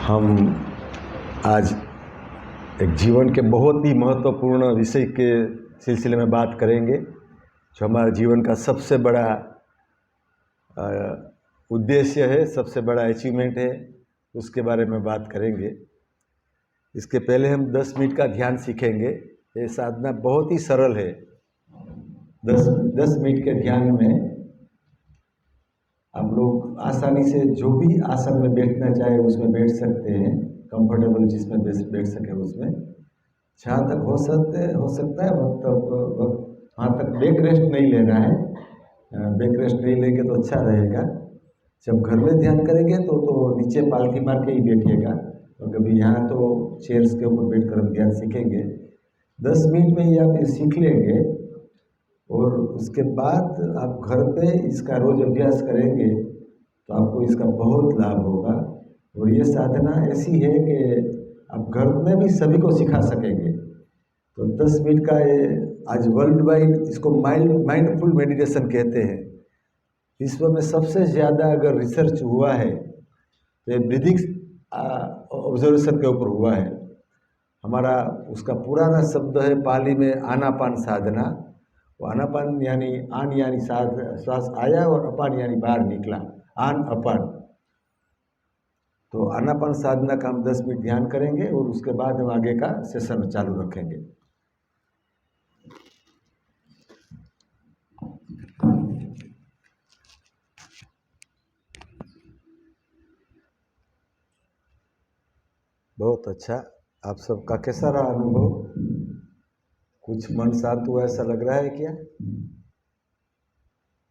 हम आज एक जीवन के बहुत ही महत्वपूर्ण विषय के सिलसिले में बात करेंगे, जो हमारे जीवन का सबसे बड़ा उद्देश्य है, सबसे बड़ा अचीवमेंट है, उसके बारे में बात करेंगे। इसके पहले हम 10 मिनट का ध्यान सीखेंगे। ये साधना बहुत ही सरल है। 10 मिनट के ध्यान में हम लोग आसानी से जो भी आसन में बैठना चाहे उसमें बैठ सकते हैं, कंफर्टेबल जिसमें बैठ सके उसमें। जहाँ तक हो सकता है वहाँ तक बैक रेस्ट नहीं लेना है। बैक रेस्ट नहीं लेंगे तो अच्छा रहेगा। जब घर में ध्यान करेंगे तो नीचे पालथी मार के ही बैठिएगा, और कभी यहाँ तो चेयर्स के ऊपर बैठ कर हम ध्यान सीखेंगे। 10 मिनट में ही आप ये सीख लेंगे और उसके बाद आप घर पे इसका रोज़ अभ्यास करेंगे तो आपको इसका बहुत लाभ होगा। और ये साधना ऐसी है कि आप घर में भी सभी को सिखा सकेंगे। तो 10 मिनट का ये आज वर्ल्ड वाइड इसको माइंडफुल मेडिटेशन कहते हैं। विश्व में सबसे ज़्यादा अगर रिसर्च हुआ है तो ये ब्रीदिंग ऑब्जर्वेशन के ऊपर हुआ है। हमारा उसका पुराना शब्द है पाली में आनापान साधना। वो आनापान यानी आन यानी श्वास आया और अपान यानी बाहर निकला, आन अपान। तो आनापान साधना का हम 10 मिनट ध्यान करेंगे और उसके बाद हम आगे का सेशन चालू रखेंगे। बहुत अच्छा। आप सबका कैसा रहा अनुभव? कुछ मन शांत हुआ ऐसा लग रहा है क्या?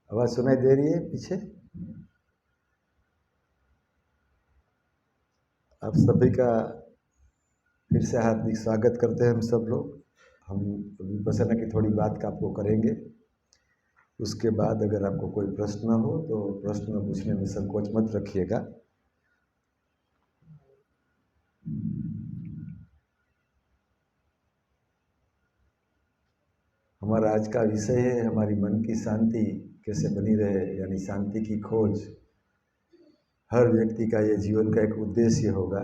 आवाज़ सुनाई दे रही है पीछे? आप सभी का फिर से हार्दिक स्वागत करते हैं हम सब लोग। हम विपश्यना की थोड़ी बात का आपको करेंगे। उसके बाद अगर आपको कोई प्रश्न हो तो प्रश्न पूछने में संकोच मत रखिएगा। हमारा आज का विषय है हमारी मन की शांति कैसे बनी रहे, यानी शांति की खोज। हर व्यक्ति का ये जीवन का एक उद्देश्य होगा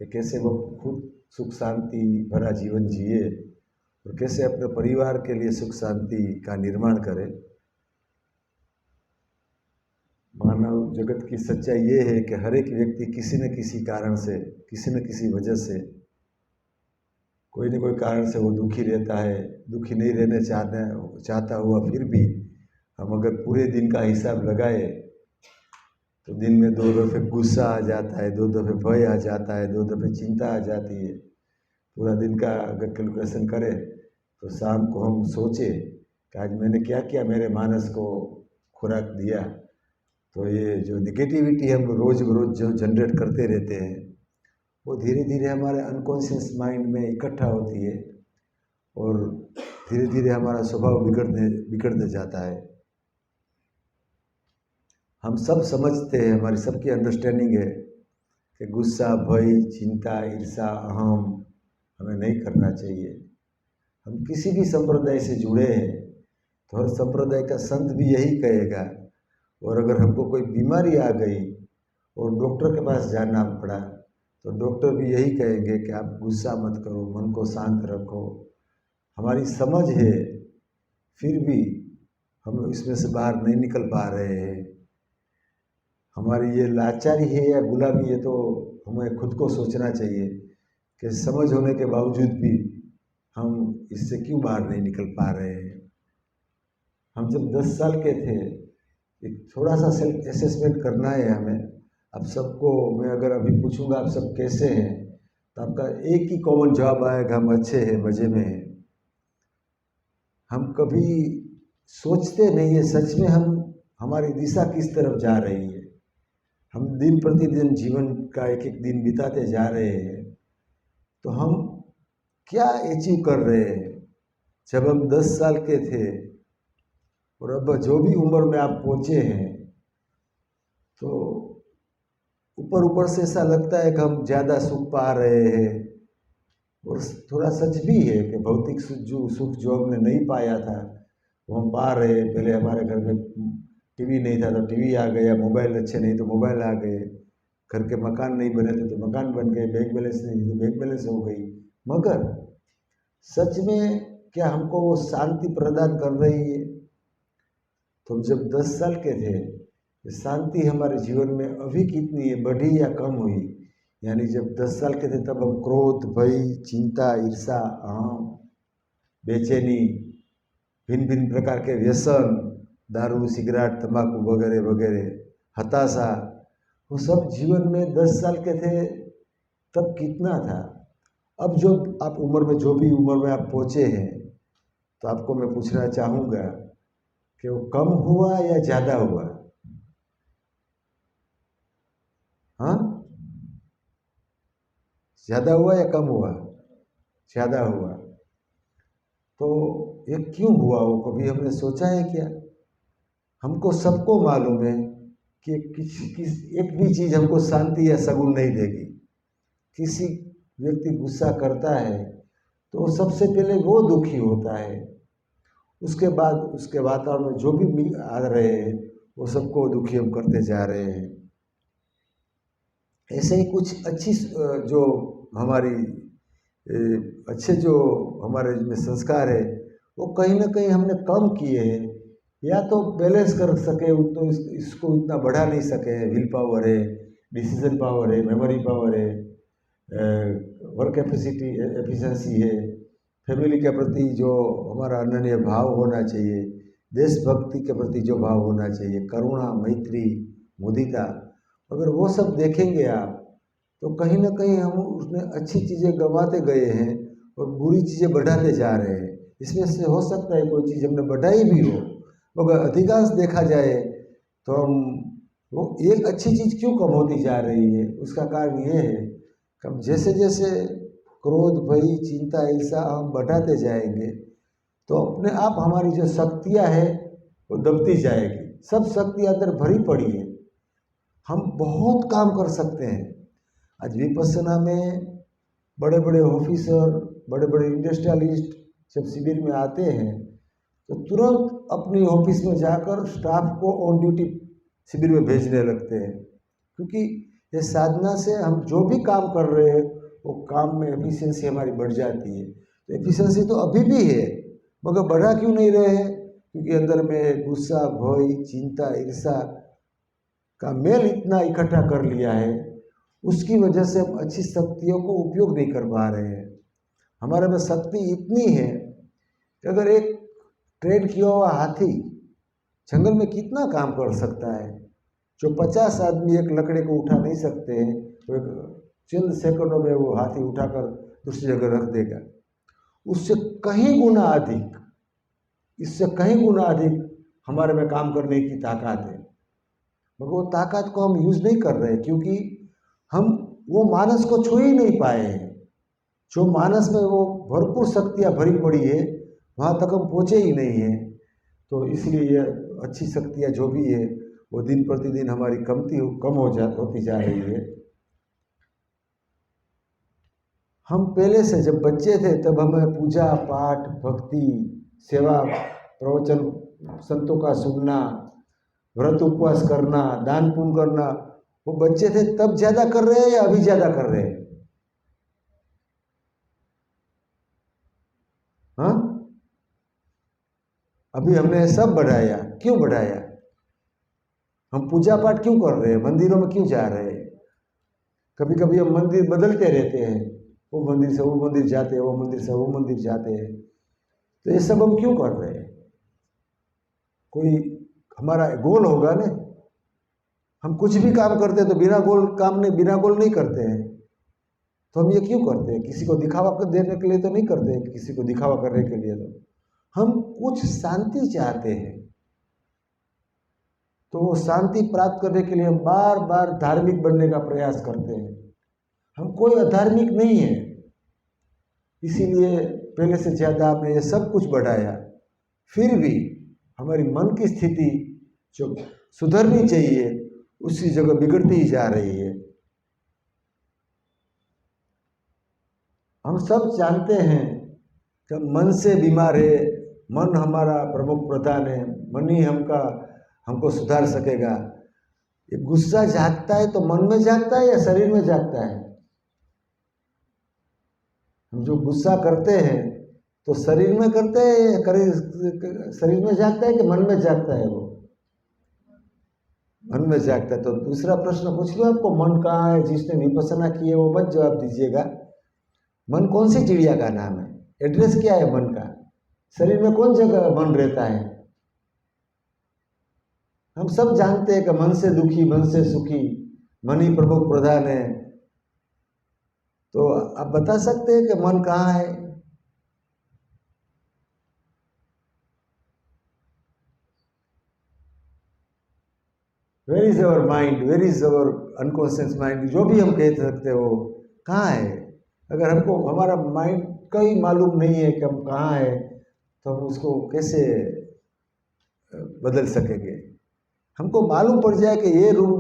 कि कैसे वो खुद सुख शांति भरा जीवन जिए और कैसे अपने परिवार के लिए सुख शांति का निर्माण करे। मानव जगत की सच्चाई ये है कि हर एक व्यक्ति किसी न किसी कारण से, किसी न किसी वजह से, कोई न कोई कारण से वो दुखी रहता है। दुखी नहीं रहने चाहता हुआ फिर भी हम अगर पूरे दिन का हिसाब लगाए तो दिन में 2 दफ़े गुस्सा आ जाता है, 2 दफ़े भय आ जाता है, 2 दफ़े चिंता आ जाती है। पूरा दिन का अगर कैलकुलेशन करें तो शाम को हम सोचे कि आज मैंने क्या किया, मेरे मानस को खुराक दिया। तो ये जो निगेटिविटी हम रोज़ बरोज़ जो जनरेट करते रहते हैं वो धीरे धीरे हमारे अनकॉन्शियस माइंड में इकट्ठा होती है और धीरे धीरे हमारा स्वभाव बिगड़ने जाता है। हम सब समझते हैं, हमारी सबकी अंडरस्टैंडिंग है कि गुस्सा, भय, चिंता, ईर्ष्या, अहम हमें नहीं करना चाहिए। हम किसी भी संप्रदाय से जुड़े हैं तो हर संप्रदाय का संत भी यही कहेगा। और अगर हमको कोई बीमारी आ गई और डॉक्टर के पास जाना पड़ा तो डॉक्टर भी यही कहेंगे कि आप गुस्सा मत करो, मन को शांत रखो। हमारी समझ है, फिर भी हम इसमें से बाहर नहीं निकल पा रहे हैं। हमारी ये लाचारी है या गुलामी है, तो हमें खुद को सोचना चाहिए कि समझ होने के बावजूद भी हम इससे क्यों बाहर नहीं निकल पा रहे हैं। हम जब 10 साल के थे, एक थोड़ा सा सेल्फ असेसमेंट करना है हमें। अब सबको मैं अगर अभी पूछूंगा आप सब कैसे हैं तो आपका एक ही कॉमन जवाब आएगा, हम अच्छे हैं, मज़े में हैं। हम कभी सोचते नहीं है सच में हमारी दिशा किस तरफ जा रही है। हम दिन प्रतिदिन जीवन का एक एक दिन बिताते जा रहे हैं तो हम क्या अचीव कर रहे हैं। जब हम 10 साल के थे और अब जो भी उम्र में आप पहुँचे हैं तो ऊपर ऊपर से ऐसा लगता है कि हम ज़्यादा सुख पा रहे हैं। और थोड़ा सच भी है कि भौतिक सुख जो हमने नहीं पाया था वो हम पा रहे हैं। पहले हमारे घर में टीवी नहीं था तो टीवी आ गया, मोबाइल अच्छे नहीं तो मोबाइल आ गए, घर के मकान नहीं बने थे तो मकान बन गए, बैंक बैलेंस नहीं तो बैंक बैलेंस हो गई। मगर सच में क्या हमको वो शांति प्रदान कर रही है? तो हम जब 10 साल के थे, शांति हमारे जीवन में अभी कितनी है, बढ़ी या कम हुई? यानी जब 10 साल के थे तब हम क्रोध, भय, चिंता, ईर्षा, अहम, बेचैनी, भिन्न भिन्न प्रकार के व्यसन, दारू, सिगरेट, तंबाकू वगैरह वगैरह, हताशा, वो सब जीवन में 10 साल के थे तब कितना था। अब जो आप उम्र में, जो भी उम्र में आप पहुँचे हैं, तो आपको मैं पूछना चाहूँगा कि वो कम हुआ या ज़्यादा हुआ? हाँ, ज़्यादा हुआ या कम हुआ? ज़्यादा हुआ। तो ये क्यों हुआ, वो कभी हमने सोचा है क्या? हमको सबको मालूम है कि किस एक भी चीज़ हमको शांति या सुकून नहीं देगी। किसी व्यक्ति गुस्सा करता है तो सबसे पहले वो दुखी होता है, उसके बाद उसके वातावरण में जो भी आ रहे हैं वो सबको दुखी हम करते जा रहे हैं। ऐसे ही कुछ अच्छी जो हमारी अच्छे जो हमारे में संस्कार है वो कहीं ना कहीं हमने कम किए हैं, या तो बैलेंस कर सके तो इसको इतना बढ़ा नहीं सके। विल पावर है, डिसीजन पावर है, मेमोरी पावर है, वर्क एफिशिएंसी है, फैमिली के प्रति जो हमारा अनन्य भाव होना चाहिए, देशभक्ति के प्रति जो भाव होना चाहिए, करुणा, मैत्री, मुदिता, अगर वो सब देखेंगे आप तो कहीं ना कहीं हम उसमें अच्छी चीज़ें गंवाते गए हैं और बुरी चीज़ें बढ़ाते जा रहे हैं। इसमें से हो सकता है कोई चीज़ हमने बढ़ाई भी हो, मगर अधिकांश देखा जाए तो हम वो एक अच्छी चीज़ क्यों कम होती जा रही है, उसका कारण ये है कि हम जैसे जैसे क्रोध, भय, चिंता, ईर्षा हम बढ़ाते जाएंगे तो अपने आप हमारी जो शक्तियाँ हैं वो दबती जाएगी। सब शक्तियाँ अंदर भरी पड़ी है, हम बहुत काम कर सकते हैं। आज विपश्यना में बड़े बड़े ऑफिसर, बड़े बड़े इंडस्ट्रियलिस्ट जब शिविर में आते हैं तो तुरंत अपनी ऑफिस में जाकर स्टाफ को ऑन ड्यूटी शिविर में भेजने लगते हैं, क्योंकि ये साधना से हम जो भी काम कर रहे हैं वो काम में एफिशिएंसी हमारी बढ़ जाती है। तो एफिशिएंसी तो अभी भी है, मगर बढ़ा क्यों नहीं रहे हैं? क्योंकि अंदर में गुस्सा, भय, चिंता, ईर्षा का मेल इतना इकट्ठा कर लिया है, उसकी वजह से हम अच्छी शक्तियों को उपयोग नहीं कर पा रहे हैं। हमारे में शक्ति इतनी है कि अगर एक ट्रेन किया हुआ हाथी जंगल में कितना काम कर सकता है, जो 50 आदमी एक लकड़े को उठा नहीं सकते हैं, तो एक चंद सेकंडों में वो हाथी उठाकर दूसरी जगह रख देगा। उससे कहीं गुना अधिक, इससे कहीं गुना अधिक हमारे में काम करने की ताकत है, मगर वो ताकत को हम यूज़ नहीं कर रहे क्योंकि हम वो मानस को छू ही नहीं पाए हैं। जो मानस में वो भरपूर शक्तियाँ भरी पड़ी है वहाँ तक हम पहुँचे ही नहीं हैं। तो इसलिए ये अच्छी शक्तियाँ जो भी है वो दिन प्रतिदिन हमारी कम होती जा रही है। हम पहले से जब बच्चे थे तब हमें पूजा पाठ, भक्ति, सेवा, प्रवचन, संतों का सुनना, व्रत उपवास करना, दान पुण्य करना, वो बच्चे थे तब ज़्यादा कर रहे हैं या अभी ज़्यादा कर रहे हैं? हाँ, अभी हमने सब बढ़ाया। क्यों बढ़ाया? हम पूजा पाठ क्यों कर रहे हैं? मंदिरों में क्यों जा रहे हैं? कभी कभी हम मंदिर बदलते रहते हैं, वो मंदिर से वो मंदिर जाते हैं, वो मंदिर से वो मंदिर जाते हैं। तो ये सब हम क्यों कर रहे हैं? कोई हमारा गोल होगा ना। हम कुछ भी काम करते हैं तो बिना गोल नहीं करते हैं। तो हम ये क्यों करते हैं? किसी को दिखावा देने के लिए तो नहीं करते हैं, किसी को दिखावा करने के लिए। तो हम कुछ शांति चाहते हैं, तो वो शांति प्राप्त करने के लिए हम बार बार धार्मिक बनने का प्रयास करते हैं। हम कोई अधार्मिक नहीं है, इसीलिए पहले से ज़्यादा हमने ये सब कुछ बढ़ाया। फिर भी हमारी मन की स्थिति जो सुधरनी चाहिए उसी जगह बिगड़ती ही जा रही है। हम सब जानते हैं कि मन से बीमार है, मन हमारा प्रमुख प्रधान है, मन ही हमको सुधार सकेगा। ये गुस्सा जागता है तो मन में जागता है या शरीर में जागता है? हम जो गुस्सा करते हैं तो शरीर में करते हैं, शरीर में जागता है कि मन में जागता है? वो मन में जागता है। तो दूसरा प्रश्न पूछ लो आपको, मन कहाँ है? जिसने विपश्यना की है वो मत जवाब दीजिएगा। मन कौन सी चिड़िया का नाम है? एड्रेस क्या है मन का? शरीर में कौन जगह मन रहता है? हम सब जानते हैं कि मन से दुखी मन से सुखी, मन ही प्रमुख प्रधान है। तो आप बता सकते हैं कि मन कहाँ है? Where is our mind, where is our unconscious mind, जो भी हम कह सकते हो, कहाँ है? अगर हमको हमारा माइंड का ही मालूम नहीं है कि हम कहाँ है तो हम उसको कैसे बदल सकेंगे? हमको मालूम पड़ जाए कि ये रूम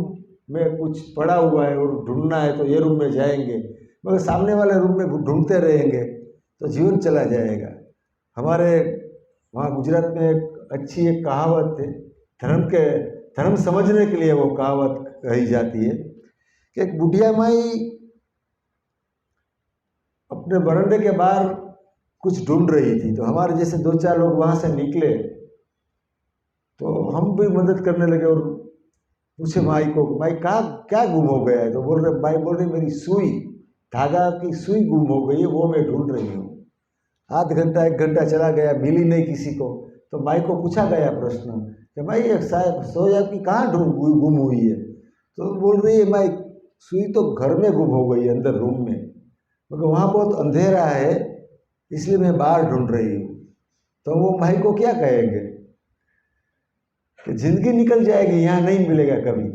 में कुछ पड़ा हुआ है और ढूंढना है तो ये रूम में जाएंगे, मगर सामने वाले रूम में ढूंढते रहेंगे तो जीवन चला जाएगा। हमारे वहाँ गुजरात में एक अच्छी एक कहावत है, धर्म समझने के लिए वो कहावत कही जाती है कि एक बुढ़िया माई अपने बरंडे के बाहर कुछ ढूंढ रही थी, तो हमारे जैसे 2-4 लोग वहाँ से निकले तो हम भी मदद करने लगे और पूछे माई को, माई कहाँ क्या गुम हो गया है? तो माई बोल रही मेरी सुई, धागा की सुई गुम हो गई है, वो मैं ढूंढ रही हूँ। आध घंटा 1 घंटा चला गया, मिली नहीं किसी को। तो माई को पूछा गया प्रश्न कि माई साहब सोई आपकी कहाँ गुम हुई है? तो बोल रही है माई सुई तो घर में गुम हो गई है, अंदर रूम में, मगर वहाँ बहुत अंधेरा है इसलिए मैं बाहर ढूंढ रही हूँ। तो वो माई को क्या कहेंगे कि जिंदगी निकल जाएगी, यहाँ नहीं मिलेगा कभी।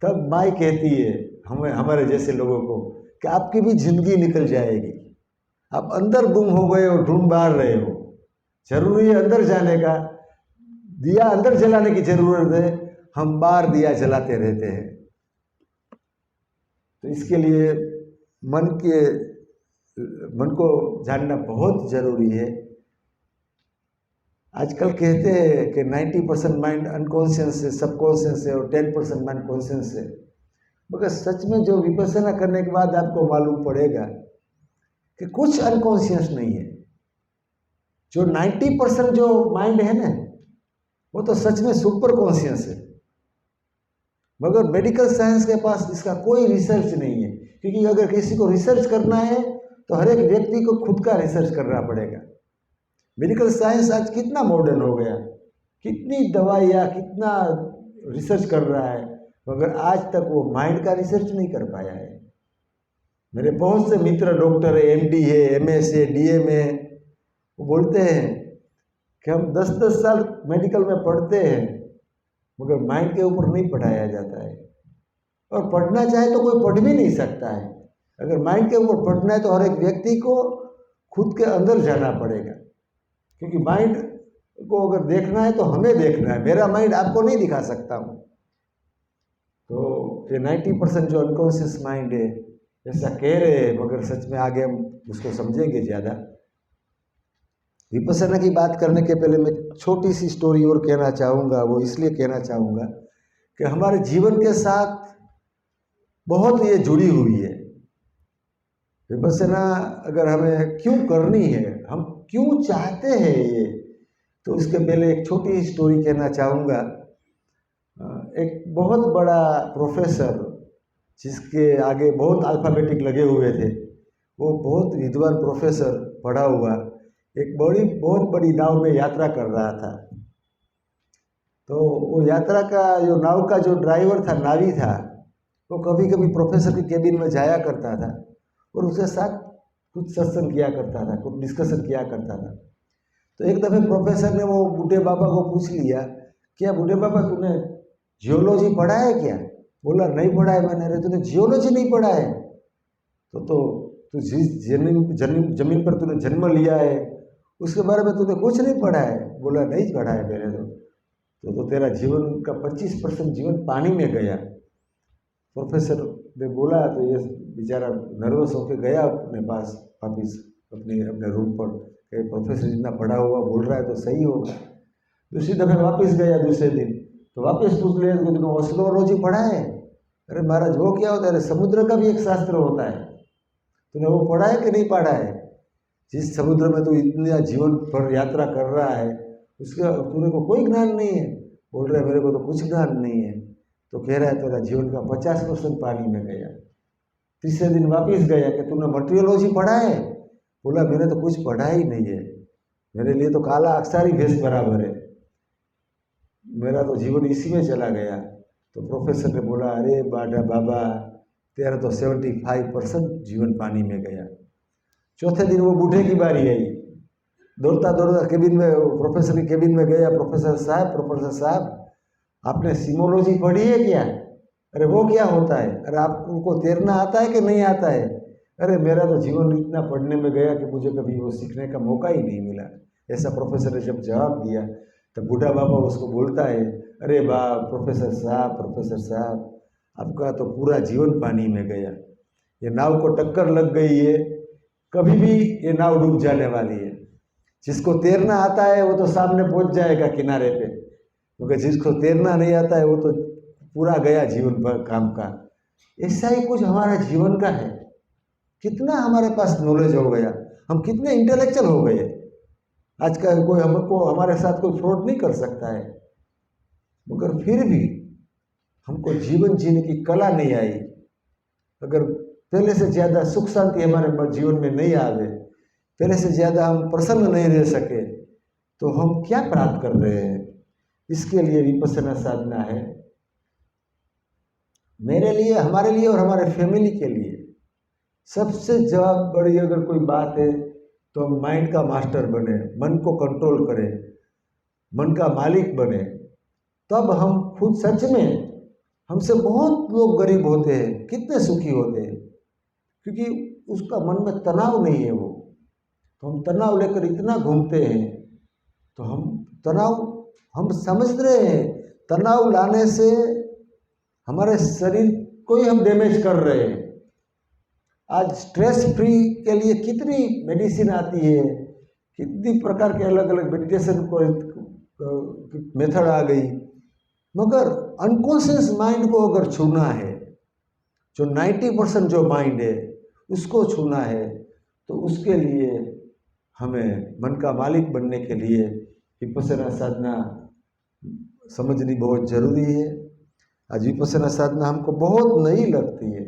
तब माई कहती है हमारे जैसे लोगों को कि आपकी भी जिंदगी निकल जाएगी, आप अंदर गुम हो गए और ढूंढ बाहर रहे हो। जरूरी है अंदर जाने का, दिया अंदर जलाने की जरूरत है, हम बाहर दिया जलाते रहते हैं। तो इसके लिए मन को जानना बहुत जरूरी है। आजकल कहते हैं कि 90% माइंड अनकॉन्शियस है, सबकॉन्शियस है और 10% माइंड कॉन्शियस है, मगर सच में जो विपश्यना करने के बाद आपको मालूम पड़ेगा कि कुछ अनकॉन्शियस नहीं है। जो 90% जो माइंड है ना, वो तो सच में सुपर कॉन्शियस है, मगर मेडिकल साइंस के पास इसका कोई रिसर्च नहीं है। क्योंकि अगर किसी को रिसर्च करना है तो हर एक व्यक्ति को खुद का रिसर्च करना पड़ेगा। मेडिकल साइंस आज कितना मॉडर्न हो गया, कितनी दवाइयाँ, कितना रिसर्च कर रहा है, मगर आज तक वो माइंड का रिसर्च नहीं कर पाया है। मेरे बहुत से मित्र डॉक्टर है, एमडी है, एमएस है, डीएम है, वो बोलते हैं कि हम 10-10 साल मेडिकल में पढ़ते हैं मगर माइंड के ऊपर नहीं पढ़ाया जाता है। और पढ़ना चाहे तो कोई पढ़ भी नहीं सकता है। अगर माइंड के ऊपर पढ़ना है तो हर एक व्यक्ति को खुद के अंदर जाना पड़ेगा, क्योंकि माइंड को अगर देखना है तो हमें देखना है, मेरा माइंड आपको नहीं दिखा सकता हूँ। तो ये 90% जो अनकॉन्शियस माइंड है ऐसा कह रहे हैं, मगर सच में आगे हम उसको समझेंगे ज़्यादा। विपश्यना की बात करने के पहले मैं छोटी सी स्टोरी और कहना चाहूँगा। वो इसलिए कहना चाहूँगा कि हमारे जीवन के साथ बहुत ये जुड़ी हुई है। विपश्यना अगर हमें क्यों करनी है, हम क्यों चाहते हैं ये, तो इसके पहले एक छोटी स्टोरी कहना चाहूँगा। एक बहुत बड़ा प्रोफेसर जिसके आगे बहुत अल्फ़ाबेटिक लगे हुए थे, वो बहुत विद्वान प्रोफेसर पढ़ा हुआ एक बहुत बड़ी नाव में यात्रा कर रहा था। तो वो यात्रा का जो नाव का जो ड्राइवर था, नावी था, वो कभी कभी प्रोफेसर की केबिन में जाया करता था और उसके साथ कुछ सत्संग किया करता था, कुछ डिस्कशन किया करता था। तो एक दफ़े प्रोफेसर ने वो बूढ़े बाबा को पूछ लिया, क्या बूढ़े बाबा तूने जियोलॉजी पढ़ा है क्या? बोला नहीं पढ़ा है मैंने। अरे तूने जियोलॉजी नहीं पढ़ा है तो तू जिस जमीन पर तूने जन्म लिया है उसके बारे में तूने कुछ नहीं पढ़ा है? बोला नहीं पढ़ा है मैंने। तो तेरा जीवन का 25% जीवन पानी में गया। प्रोफेसर ने बोला तो ये बेचारा नर्वस होकर गया अपने पास वापिस अपने रूम पर कि प्रोफेसर जितना पढ़ा हुआ बोल रहा है तो सही होगा। दूसरी दफ़े वापस गया दूसरे दिन, तो वापस पूछ ले तूने ओशनोलॉजी पढ़ा है? अरे महाराज वो क्या होता है? अरे समुद्र का भी एक शास्त्र होता है, तूने वो पढ़ा है कि नहीं पढ़ा है? जिस समुद्र में तू इतना जीवन भर यात्रा कर रहा है उसका तूने को कोई ज्ञान नहीं है? बोल रहा है मेरे को तो कुछ ज्ञान नहीं है। तो कह रहा है तेरा जीवन का 50% पानी में गया। तीसरे दिन वापस गया कि तूने मटीरियोलॉजी पढ़ा है? बोला मैंने तो कुछ पढ़ा ही नहीं है, मेरे लिए तो काला अक्षर ही भैंस बराबर है, मेरा तो जीवन इसी में चला गया। तो प्रोफेसर ने बोला अरे बाबा तेरा तो 75% जीवन पानी में गया। चौथे दिन वो बूढ़े की बारी आई, दौड़ता दौड़ता केबिन में, प्रोफेसर की केबिन में गया। प्रोफेसर साहब आपने सीमोलॉजी पढ़ी है क्या? अरे वो क्या होता है? अरे आपको तैरना आता है कि नहीं आता है? अरे मेरा तो जीवन इतना पढ़ने में गया कि मुझे कभी वो सीखने का मौका ही नहीं मिला। ऐसा प्रोफेसर ने जब जवाब दिया तो बूढ़ा बाबा उसको बोलता है अरे प्रोफेसर साहब आपका तो पूरा जीवन पानी में गया, ये नाव को टक्कर लग गई है, कभी भी ये नाव डूब जाने वाली है। जिसको तैरना आता है वो तो सामने पहुंच जाएगा किनारे पे, क्योंकि जिसको तैरना नहीं आता है वो तो पूरा गया जीवन पर काम का। ऐसा ही कुछ हमारा जीवन का है। कितना हमारे पास नॉलेज हो गया, हम कितने इंटेलेक्चुअल हो गए। आज का कोई हमको हमारे साथ कोई फ्रॉड नहीं कर सकता है, मगर फिर भी हमको जीवन जीने की कला नहीं आई। अगर पहले से ज़्यादा सुख शांति हमारे जीवन में नहीं आवे, पहले से ज़्यादा हम प्रसन्न नहीं रह सके, तो हम क्या प्राप्त कर रहे हैं? इसके लिए विपश्यना साधना है मेरे लिए, हमारे लिए और हमारे फैमिली के लिए। सबसे जवाब बड़ी अगर कोई बात है तो हम माइंड का मास्टर बने, मन को कंट्रोल करें, मन का मालिक बने, तब हम खुद सच में, हमसे बहुत लोग गरीब होते हैं, कितने सुखी होते हैं, क्योंकि उसका मन में तनाव नहीं है। वो तो हम तनाव लेकर इतना घूमते हैं, तो हम समझ रहे हैं तनाव लाने से हमारे शरीर को ही हम डैमेज कर रहे हैं। आज स्ट्रेस फ्री के लिए कितनी मेडिसिन आती है, कितनी प्रकार के अलग अलग मेडिटेशन को मेथड आ गई, मगर अनकॉन्शियस माइंड को अगर छूना है, जो 90% जो माइंड है उसको छूना है, तो उसके लिए हमें मन का मालिक बनने के लिए विपश्यना साधना समझनी बहुत ज़रूरी है। आज विपश्यना साधना हमको बहुत नई लगती है।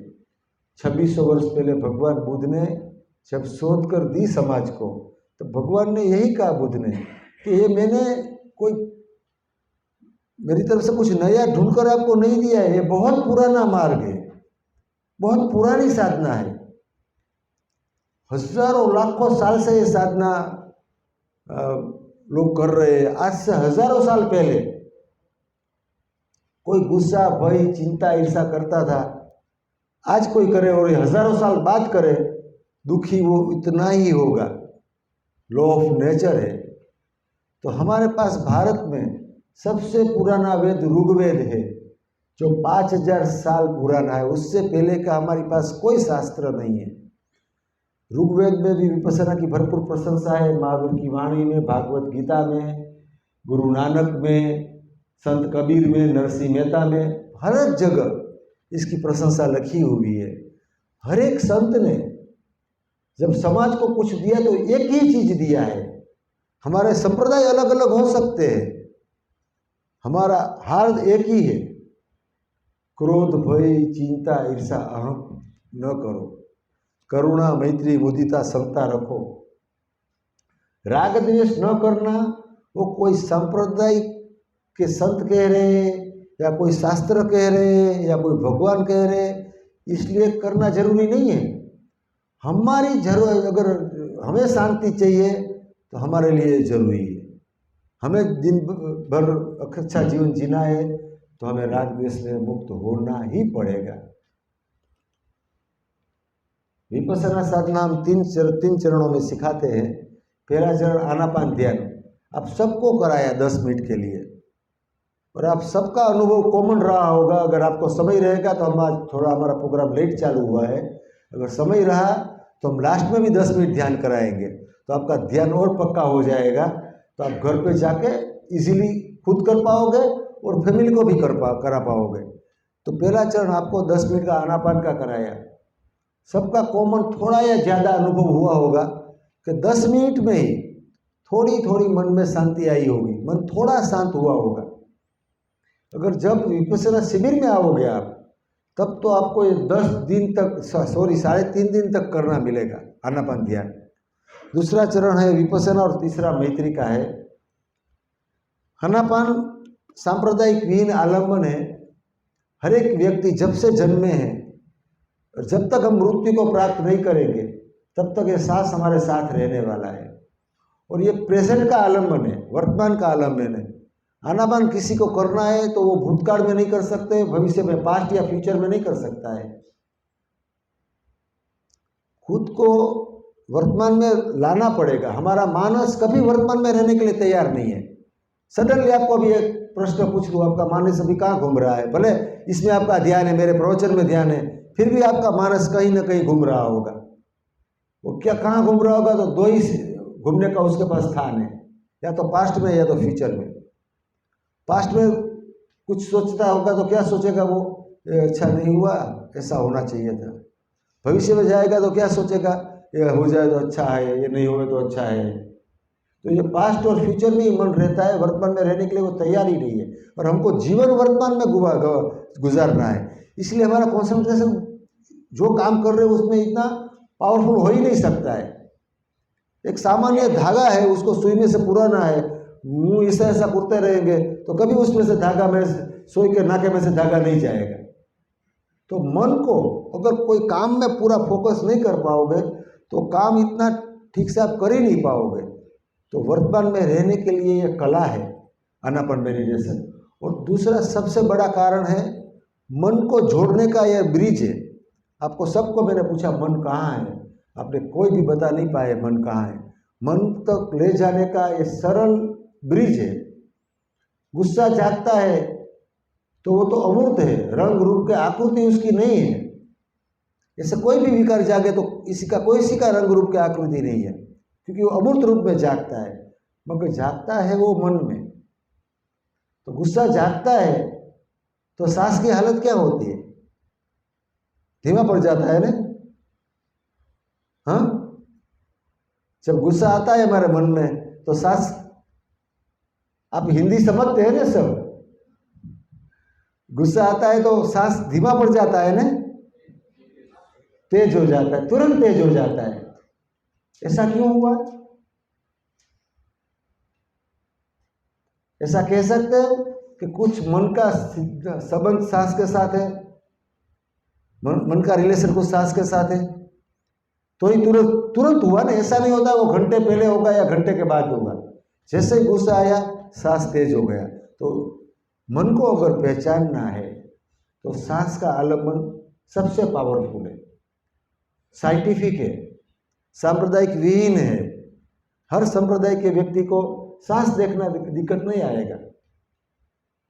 2600 वर्ष पहले भगवान बुद्ध ने जब शोध कर दी समाज को, तो भगवान ने यही कहा बुद्ध ने कि ये मैंने कोई मेरी तरफ से कुछ नया ढूंढ कर आपको नहीं दिया है, ये बहुत पुराना मार्ग है, बहुत पुरानी साधना है। हजारों लाखों साल से ये साधना लोग कर रहे हैं। आज से हजारों साल पहले कोई गुस्सा, भय, चिंता, ईर्षा करता था, आज कोई करे और हजारों साल बाद करे, दुखी वो इतना ही होगा। लॉ ऑफ नेचर है। तो हमारे पास भारत में सबसे पुराना वेद ऋग्वेद है, जो 5000 साल पुराना है। उससे पहले का हमारे पास कोई शास्त्र नहीं है। ऋग्वेद में भी विपश्यना की भरपूर प्रशंसा है, महावीर की वाणी में, भागवत गीता में, गुरु नानक में, संत कबीर में, नरसिंह मेहता में, हर एक जगह इसकी प्रशंसा लिखी हुई है। हर एक संत ने जब समाज को कुछ दिया तो एक ही चीज दिया है। हमारे संप्रदाय अलग अलग हो सकते हैं, हमारा हार एक ही है, क्रोध, भय, चिंता, ईर्षा, अहम न करो, करुणा, मैत्री, मुदिता, समता रखो। राग द्वेष न करना वो कोई संप्रदाय के संत कह रहे हैं, या कोई शास्त्र कह रहे हैं, या कोई भगवान कह रहे हैं, इसलिए करना जरूरी नहीं है। हमारी जरूरत, अगर हमें शांति चाहिए तो हमारे लिए जरूरी है। हमें दिन भर अच्छा जीवन जीना है तो हमें राग द्वेष में मुक्त होना ही पड़ेगा। विपश्यना साधना हम तीन चरणों में सिखाते हैं। पहला चरण आनापान ध्यान, आप सबको कराया 10 मिनट के लिए, और आप सबका अनुभव कॉमन रहा होगा। अगर आपको समय रहेगा तो हम आज थोड़ा, हमारा प्रोग्राम लेट चालू हुआ है, अगर समय रहा तो हम लास्ट में भी 10 मिनट ध्यान कराएंगे, तो आपका ध्यान और पक्का हो जाएगा। तो आप घर पे जाके इजीली खुद कर पाओगे और फैमिली को भी करा पाओगे। तो पहला चरण आपको 10 मिनट का आनापान का कराया। सबका कॉमन थोड़ा या ज़्यादा अनुभव हुआ होगा कि 10 मिनट में ही थोड़ी थोड़ी मन में शांति आई होगी, मन थोड़ा शांत हुआ होगा। अगर जब विपश्यना शिविर में आओगे आप, तब तो आपको ये 10 दिन तक 3.5 दिन तक करना मिलेगा आनापान ध्यान। दूसरा चरण है विपश्यना और तीसरा मैत्री का है। आनापान सांप्रदायिक विहीन आलम्बन है। हर एक व्यक्ति जब से जन्मे हैं और जब तक हम मृत्यु को प्राप्त नहीं करेंगे तब तक ये सांस हमारे साथ रहने वाला है। और ये प्रेजेंट का आलम्बन है, वर्तमान का आलम्बन है। आनापान किसी को करना है तो वो भूतकाल में नहीं कर सकते, भविष्य में, पास्ट या फ्यूचर में नहीं कर सकता है। खुद को वर्तमान में लाना पड़ेगा। हमारा मानस कभी वर्तमान में रहने के लिए तैयार नहीं है। सडनली आपको अभी एक प्रश्न पूछ लूँ, आपका मानस अभी कहाँ घूम रहा है? भले इसमें आपका ध्यान है, मेरे प्रवचन में ध्यान है, फिर भी आपका मानस कहीं ना कहीं घूम रहा होगा। वो क्या कहाँ घूम रहा होगा? तो दो ही घूमने का उसके पास स्थान है, या तो पास्ट में या तो फ्यूचर में। पास्ट में कुछ सोचता होगा तो क्या सोचेगा वो? अच्छा नहीं हुआ, ऐसा होना चाहिए था। भविष्य में जाएगा तो क्या सोचेगा? ये हो जाए तो अच्छा है, ये नहीं होगा तो अच्छा है। तो ये पास्ट और फ्यूचर में ही मन रहता है, वर्तमान में रहने के लिए वो तैयार ही नहीं है। और हमको जीवन वर्तमान में गुजारना है। इसलिए हमारा कॉन्सेंट्रेशन जो काम कर रहे हो उसमें इतना पावरफुल हो ही नहीं सकता है। एक सामान्य धागा है, उसको सुई में से पुराना है, मुँह ऐसा करते रहेंगे तो कभी उसमें से धागा में, सुई के नाके में से धागा नहीं जाएगा। तो मन को अगर कोई काम में पूरा फोकस नहीं कर पाओगे तो काम इतना ठीक से आप कर ही नहीं पाओगे। तो वर्तमान में रहने के लिए ये कला है आनापान मेडिटेशन। और दूसरा सबसे बड़ा कारण है मन को जोड़ने का यह ब्रिज है। आपको सबको मैंने पूछा मन कहाँ है, आपने कोई भी बता नहीं पाए मन कहाँ है। मन तक ले जाने का ये सरल ब्रिज है। गुस्सा जागता है तो वो तो अमूर्त है, रंग रूप के आकृति उसकी नहीं है। ऐसे कोई भी विकार जागे तो किसी का रंग रूप की आकृति नहीं है, क्योंकि वो अमूर्त रूप में जागता है। मगर जागता है वो मन में। तो गुस्सा जागता है तो सांस की हालत क्या होती है? धीमा पड़ जाता है ना। हाँ, जब गुस्सा आता है हमारे मन में तो सांस, आप हिंदी समझते हैं ना सब, गुस्सा आता है तो सांस धीमा पड़ जाता है ना, तेज हो जाता है, तुरंत तेज हो जाता है। ऐसा क्यों हुआ? ऐसा कह सकते हैं कि कुछ मन का संबंध सांस के साथ है, मन का रिलेशन कुछ सांस के साथ है, तो ही तुरंत हुआ ना। ऐसा नहीं होता वो घंटे पहले होगा या घंटे के बाद होगा। जैसे ही गुस्सा आया सांस तेज हो गया। तो मन को अगर पहचानना है तो सांस का आलम्बन सबसे पावरफुल है, साइंटिफिक है, सांप्रदायिक विहीन है। हर संप्रदाय के व्यक्ति को सांस देखना दिक्कत नहीं आएगा।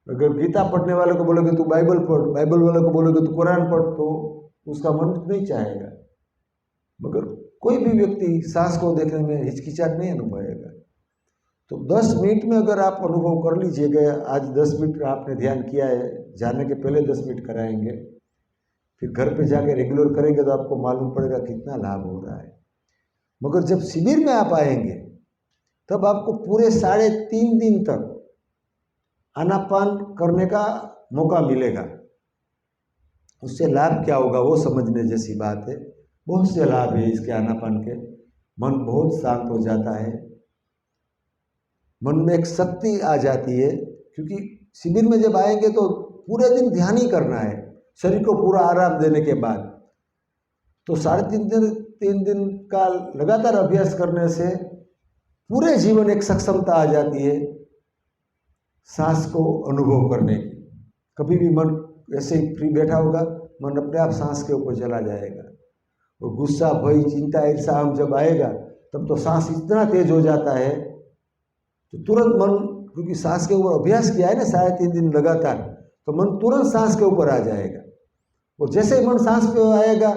अगर गीता पढ़ने वाले को बोलोगे तू बाइबल पढ़, बाइबल वाले को बोलोगे तू कुरान पढ़, तो उसका मन नहीं चाहेगा। मगर कोई भी व्यक्ति सांस को देखने में हिचकिचाहट नहीं अनुभवेगा। तो 10 मिनट में अगर आप अनुभव कर लीजिएगा, आज 10 मिनट आपने ध्यान किया है, जाने के पहले 10 मिनट कराएंगे, फिर घर पे जाके रेगुलर करेंगे तो आपको मालूम पड़ेगा कितना लाभ हो रहा है। मगर जब शिविर में आप आएंगे तब आपको पूरे 3.5 दिन तक आनापान करने का मौका मिलेगा। उससे लाभ क्या होगा वो समझने जैसी बात है। बहुत से लाभ है इसके आनापान के। मन बहुत शांत हो जाता है, मन में एक शक्ति आ जाती है, क्योंकि शिविर में जब आएंगे तो पूरे दिन ध्यान ही करना है, शरीर को पूरा आराम देने के बाद। तो 3.5 दिन का लगातार अभ्यास करने से पूरे जीवन एक सक्षमता आ जाती है सांस को अनुभव करने की। कभी भी मन ऐसे ही फ्री बैठा होगा, मन अपने आप सांस के ऊपर चला जाएगा। और गुस्सा, भय, चिंता, ईर्ष्या हम जब आएगा तब तो सांस इतना तेज हो जाता है तो तुरंत मन, क्योंकि सांस के ऊपर अभ्यास किया है ना 3.5 दिन लगातार, तो मन तुरंत सांस के ऊपर आ जाएगा। और जैसे ही मन सांस पे आएगा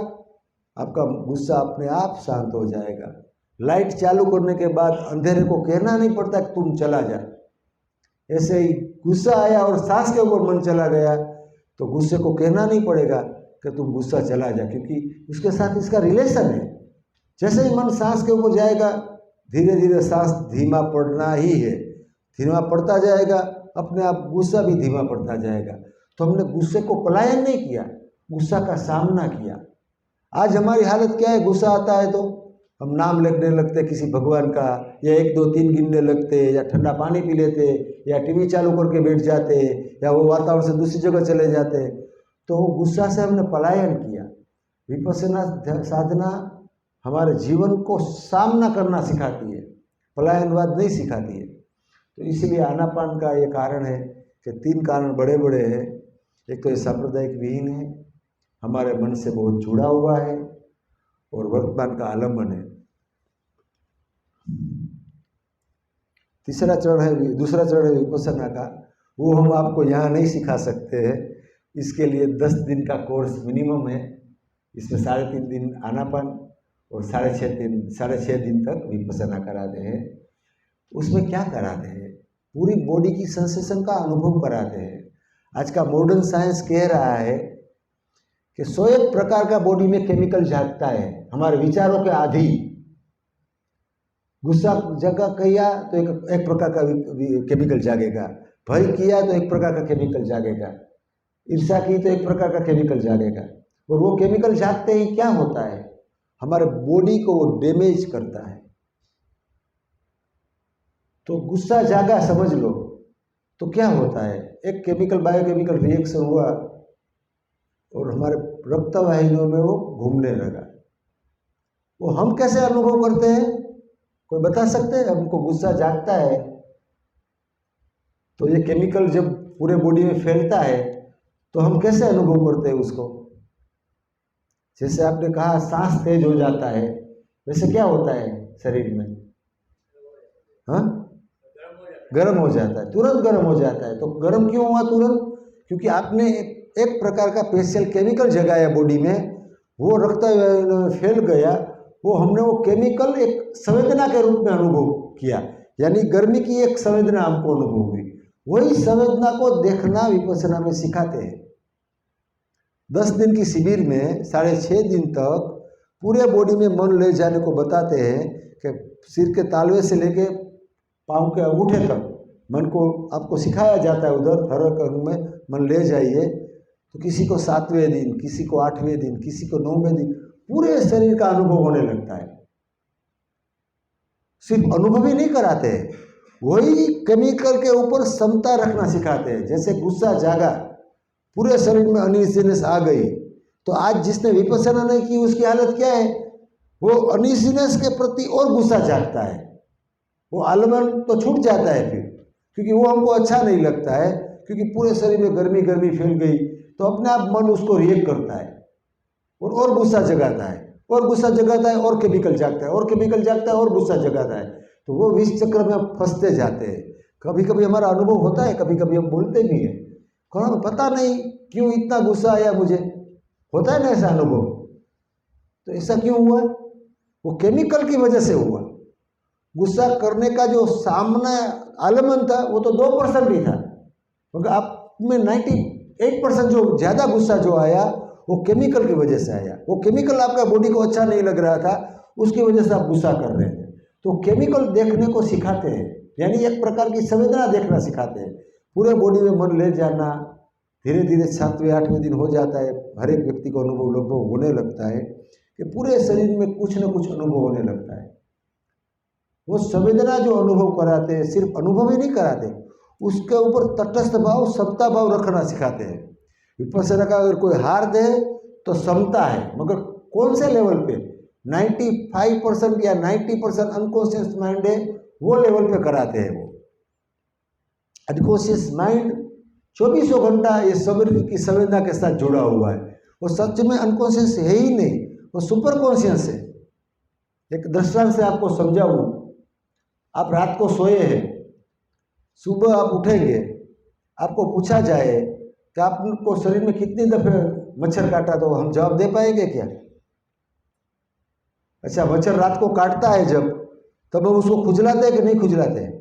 आपका गुस्सा अपने आप शांत हो जाएगा। लाइट चालू करने के बाद अंधेरे को कहना नहीं पड़ता कि तुम चला जा, ऐसे ही गुस्सा आया और सांस के ऊपर मन चला गया तो गुस्से को कहना नहीं पड़ेगा कि तुम गुस्सा चला जा, क्योंकि उसके साथ इसका रिलेशन है। जैसे ही मन सांस के ऊपर जाएगा धीरे धीरे सांस धीमा पड़ना ही है, धीमा पड़ता जाएगा, अपने आप गुस्सा भी धीमा पड़ता जाएगा। तो हमने गुस्से को पलायन नहीं किया, गुस्सा का सामना किया। आज हमारी हालत क्या है, गुस्सा आता है तो हम नाम लिखने लगते किसी भगवान का, या 1 2 3 गिनने लगते, या ठंडा पानी पी लेते, या टीवी चालू करके बैठ जाते, या वो वातावरण से दूसरी जगह चले जाते। तो गुस्सा से हमने पलायन किया। विपश्यना साधना हमारे जीवन को सामना करना सिखाती है, पलायनवाद नहीं सिखाती है। तो इसलिए आनापान का ये कारण है कि 3 कारण बड़े बड़े हैं। एक तो ये सांप्रदायिक विहीन है, हमारे मन से बहुत जुड़ा हुआ है, और वर्तमान का आलम्बन है। दूसरा चरण है विपश्यना का, वो हम आपको यहाँ नहीं सिखा सकते हैं। इसके लिए 10 दिन का कोर्स मिनिमम है। इसमें 3.5 दिन आनापान और 6.5 दिन तक विपश्यना कराते हैं। उसमें क्या कराते हैं, पूरी बॉडी की सेंसेशन का अनुभव कराते हैं। आज का मॉडर्न साइंस कह रहा है कि 101 प्रकार का बॉडी में केमिकल जागता है हमारे विचारों के आधि। गुस्सा जगा किया तो एक प्रकार का केमिकल जागेगा, भय किया तो एक प्रकार का केमिकल जागेगा, ईर्ष्या की तो एक प्रकार का केमिकल जागेगा। और वो केमिकल जागते ही क्या होता है, हमारे बॉडी को वो डैमेज करता है। तो गुस्सा जागा समझ लो तो क्या होता है, एक केमिकल बायोकेमिकल रिएक्शन हुआ और हमारे रक्त वाहिनियों में वो घूमने लगा। वो हम कैसे अनुभव करते हैं, कोई बता सकते हैं? हमको गुस्सा जागता है तो ये केमिकल जब पूरे बॉडी में फैलता है तो हम कैसे अनुभव करते हैं उसको? जैसे आपने कहा सांस तेज हो जाता है, वैसे क्या होता है शरीर में? हाँ, गर्म हो जाता है, तुरंत गर्म हो जाता है। तो गर्म क्यों हुआ तुरंत? क्योंकि आपने एक प्रकार का स्पेशल केमिकल जगाया बॉडी में, वो रक्त में फैल गया। वो हमने वो केमिकल एक संवेदना के रूप में अनुभव किया, यानी गर्मी की एक संवेदना हमको अनुभव हुई। वही संवेदना को देखना विपश्यना में सिखाते हैं। 10 दिन की शिविर में 6.5 दिन तक पूरे बॉडी में मन ले जाने को बताते हैं कि सिर के तालवे से लेके पाँव के अंगूठे तक मन को आपको सिखाया जाता है। उधर हर एक अंग में मन ले जाइए। तो किसी को 7वें दिन, किसी को 8वें दिन, किसी को 9वें दिन पूरे शरीर का अनुभव होने लगता है। सिर्फ अनुभव ही नहीं कराते, वही केमिकल के ऊपर समता रखना सिखाते हैं। जैसे गुस्सा जागा, पूरे शरीर में अनईजीनेस आ गई, तो आज जिसने विपश्यना नहीं की उसकी हालत क्या है? वो अनईजीनेस के प्रति और गुस्सा जागता है। वो आलमन तो छूट जाता है फिर, क्योंकि वो हमको अच्छा नहीं लगता है, क्योंकि पूरे शरीर में गर्मी फैल गई। तो अपने आप मन उसको रिएक्ट करता है और गुस्सा जगाता है, और गुस्सा जगाता है और केमिकल जागता है, और केमिकल जागता है और गुस्सा जगाता है। तो वो विष चक्र में फंसते जाते हैं। कभी कभी हमारा अनुभव होता है, कभी कभी हम बोलते भी हैं, कौन पता नहीं क्यों इतना गुस्सा आया मुझे, होता है ना ऐसा अनुभव। तो ऐसा क्यों हुआ? वो केमिकल की वजह से हुआ। गुस्सा करने का जो सामना आलमन था वो तो 2% ही था, क्योंकि आप में 98% जो ज़्यादा गुस्सा जो आया वो केमिकल की वजह से आया। वो केमिकल आपका बॉडी को अच्छा नहीं लग रहा था, उसकी वजह से आप गुस्सा कर रहे थे। तो केमिकल देखने को सिखाते हैं, यानी एक प्रकार की संवेदना देखना सिखाते हैं। पूरे बॉडी में मन ले जाना धीरे धीरे 7वें 8वें दिन हो जाता है। हर एक व्यक्ति को अनुभव लगभग होने लगता है कि पूरे शरीर में कुछ न कुछ अनुभव होने लगता है। वो संवेदना जो अनुभव कराते हैं, सिर्फ अनुभव ही नहीं कराते, उसके ऊपर तटस्थ भाव, समता भाव रखना सिखाते हैं। विपश्यना का अगर कोई हार दे तो समता है, मगर कौन से लेवल पे? 95% या 90% अनकॉन्शियस माइंड है, वो लेवल पे कराते हैं। वो अनकॉन्शियस माइंड 24 घंटा ये शरीर की संवेदना के साथ जुड़ा हुआ है। वो सच में अनकॉन्शियस है ही नहीं, वो सुपर कॉन्शियस है। एक दृष्टांत से आपको समझाऊं, आप रात को सोए हैं, सुबह आप उठेंगे, आपको पूछा जाए कि आपको शरीर में कितनी दफे मच्छर काटा, तो हम जवाब दे पाएंगे क्या? अच्छा, मच्छर रात को काटता है जब, तब हम उसको खुजलाते हैं कि नहीं खुजलाते हैं?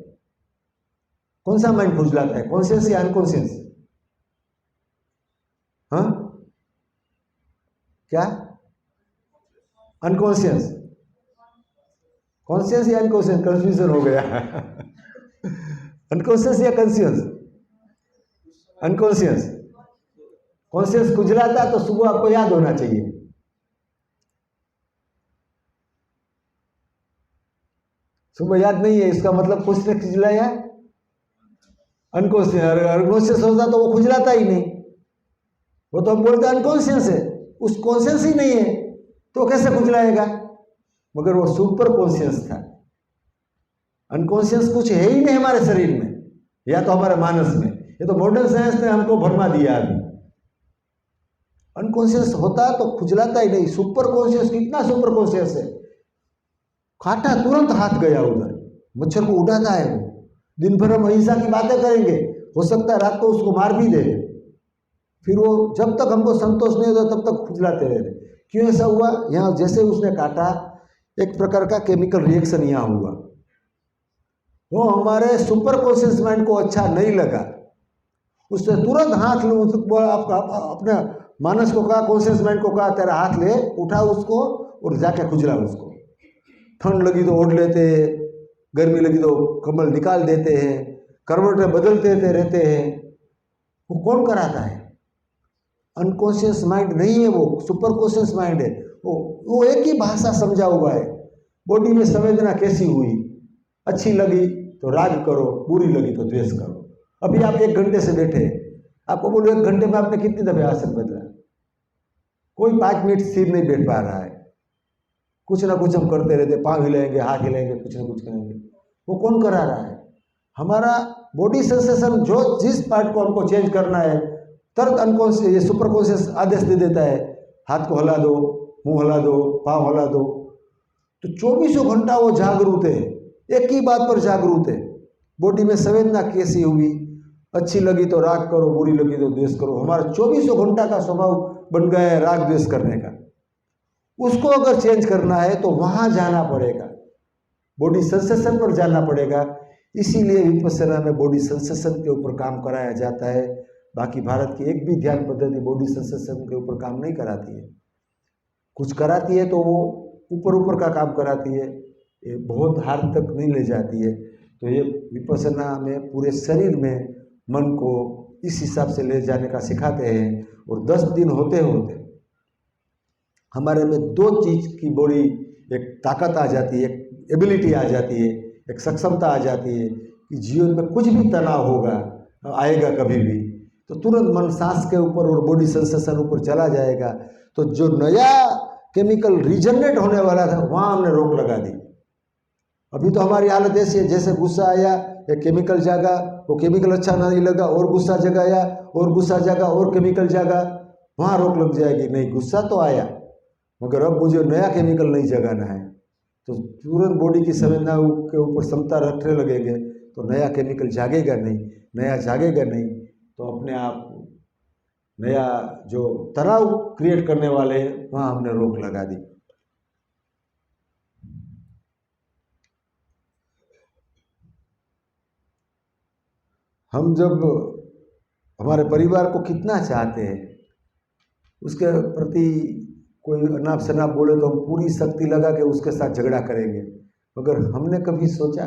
कौन सा माइंड खुजलाता है, कॉन्शियस या अनकॉन्शियस? हाँ, क्या? अनकॉन्शियस, कॉन्शियस या अनकॉन्शियस? कंफ्यूजन हो गया। अनकॉन्शियस या कॉन्शियस? अनकॉन्शियस। कॉन्शियस खुजलाता तो सुबह आपको याद होना चाहिए। सुबह याद नहीं है, इसका मतलब कुछ ने खुजलाया। अनकॉन्शियस, अनकॉन्शियस होता तो वो खुजलाता ही नहीं। वो तो हम बोलते अनकॉन्शियस है, उस कॉन्शियस ही नहीं है तो कैसे खुजलाएगा? मगर वो सुपर कॉन्शियस था। अनकॉन्शियस कुछ है ही नहीं हमारे शरीर में, या तो हमारे मानस में। ये तो मॉडर्न साइंस ने हमको भरमा दिया अभी। अनकॉन्शियस होता तो खुजलाता ही नहीं। सुपर कॉन्शियस, कितना सुपर कॉन्शियस है। काटा तुरंत हाथ गया उधर, मच्छर को उड़ाता है वो। दिन भर हम अहिंसा की बातें करेंगे, हो सकता है रात को उसको मार भी दे। फिर वो जब तक हमको संतोष नहीं होता तब तक खुजलाते रहते। क्यों ऐसा हुआ? यहाँ जैसे उसने काटा, एक प्रकार का केमिकल रिएक्शन यहाँ हुआ। वो हमारे सुपर कॉन्शियस माइंड को अच्छा नहीं लगा, उसने तुरंत हाथ लो। अपने मानस को कहा, कॉन्शियस माइंड को कहा, तेरा हाथ ले, उठा उसको और जाके खुजला उसको। ठंड लगी तो ओढ़ लेते हैं, गर्मी लगी तो कम्बल निकाल देते हैं, करवटें बदलते रहते हैं। वो कौन कराता है? अनकॉन्शियस माइंड नहीं है, वो सुपर कॉन्शियस माइंड है। वो एक ही भाषा समझा हुआ है। बॉडी में संवेदना कैसी हुई, अच्छी लगी तो राग करो, बुरी लगी तो द्वेष करो। अभी आप 1 घंटे से बैठे, आपको बोलो 1 घंटे में आपने कितनी दफे आसन बदला? कोई 5 मिनट स्थिर नहीं बैठ पा रहा है। कुछ ना कुछ हम करते रहते, पाँव हिलाएंगे, हाथ हिलाएंगे, कुछ ना कुछ करेंगे। वो कौन करा रहा है? हमारा बॉडी सेंसेशन, जो जिस पार्ट को हमको चेंज करना है, तुरंत अनकॉन्शियस, ये सुपर कॉन्शियस आदेश दे देता है, हाथ को हिला दो, मुंह हिला दो, पाँव हिला दो। तो 24 घंटा वो जागरूक है, एक ही बात पर जागरूक है। बॉडी में संवेदना कैसी हुई, अच्छी लगी तो राग करो, बुरी लगी तो द्वेष करो। हमारा 24 घंटा का स्वभाव बन गया है राग द्वेष करने का। उसको अगर चेंज करना है तो वहाँ जाना पड़ेगा, बॉडी सेंसेशन पर जाना पड़ेगा। इसीलिए विपश्यना में बॉडी सेंसेशन के ऊपर काम कराया जाता है। बाकी भारत की एक भी ध्यान पद्धति बॉडी सेंसेशन के ऊपर काम नहीं कराती है। कुछ कराती है तो वो ऊपर ऊपर का काम कराती है, ये बहुत हार तक नहीं ले जाती है। तो ये विपश्यना में पूरे शरीर में मन को इस हिसाब से ले जाने का सिखाते हैं। और 10 दिन होते होते हमारे में 2 चीज़ की बड़ी एक ताकत आ जाती है, एक एबिलिटी आ जाती है, एक सक्षमता आ जाती है कि जीवन में कुछ भी तनाव होगा, आएगा कभी भी, तो तुरंत मन सांस के ऊपर और बॉडी सेंसेशन ऊपर चला जाएगा। तो जो नया केमिकल रीजनरेट होने वाला था, वहाँ हमने रोक लगा दी। अभी तो हमारी हालत ऐसी है, जैसे गुस्सा आया, एक केमिकल जागा, वो केमिकल अच्छा नहीं लगा, और गुस्सा जगाया, और गुस्सा जागा, और केमिकल जागा, वहाँ रोक लग जाएगी। नहीं, गुस्सा तो आया, मगर अब मुझे नया केमिकल नहीं जगाना है। तो तुरंत बॉडी की संवेदना के ऊपर क्षमता रखने लगेंगे तो नया केमिकल जागेगा नहीं। नया जागेगा नहीं तो अपने आप नया जो तनाव क्रिएट करने वाले हैं, वहाँ हमने रोक लगा दी। हम जब हमारे परिवार को कितना चाहते हैं, उसके प्रति कोई अनाप शनाप बोले तो हम पूरी शक्ति लगा के उसके साथ झगड़ा करेंगे। मगर हमने कभी सोचा,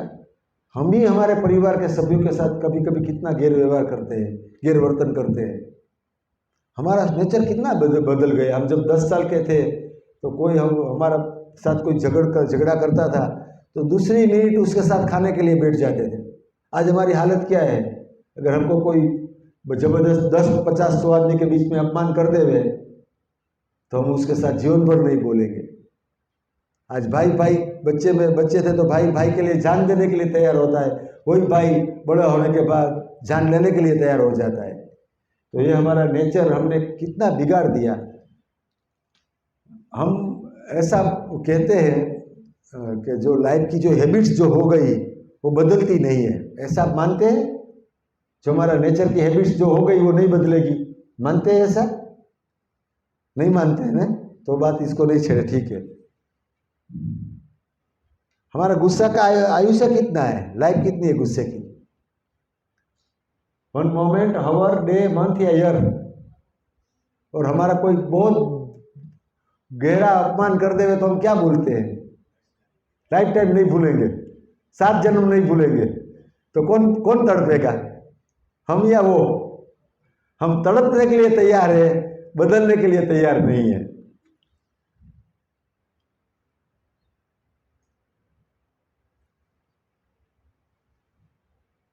हम ही हमारे परिवार के सभ्यों के साथ कभी कभी कितना गैर व्यवहार करते हैं, गैर वर्तन करते हैं। हमारा नेचर कितना बदल गया। हम जब 10 साल के थे तो कोई हमारा साथ कोई झगड़ा करता था तो दूसरी मिनट उसके साथ खाने के लिए बैठ जाते थे। आज हमारी हालत क्या है? अगर हमको कोई जबरदस्त 10-50 100 आदमी के बीच में अपमान कर देवे तो हम उसके साथ जीवन भर नहीं बोलेंगे। आज भाई बच्चे थे तो भाई के लिए जान देने के लिए तैयार होता है, वही भाई बड़ा होने के बाद जान लेने के लिए तैयार हो जाता है। तो ये हमारा नेचर हमने कितना बिगाड़ दिया। हम ऐसा कहते हैं कि जो लाइफ की जो हैबिट्स जो हो गई वो बदलती नहीं है, ऐसा आप मानते हैं? जो हमारा नेचर की हैबिट्स जो हो गई वो नहीं बदलेगी, मानते हैं ऐसा? नहीं मानते हैं ना, तो बात इसको नहीं छेड़े, ठीक है। हमारा गुस्सा का आयुष्य कितना है, लाइफ कितनी है गुस्से की? वन मोमेंट, हावर, डे, मंथ या ईयर, और हमारा कोई बहुत गहरा अपमान कर देवे तो हम क्या बोलते हैं? लाइफ टाइम नहीं भूलेंगे, 7 जन्म नहीं भूलेंगे। तो कौन कौन तड़पेगा, हम या वो? हम तड़पने के लिए तैयार है, बदलने के लिए तैयार नहीं है।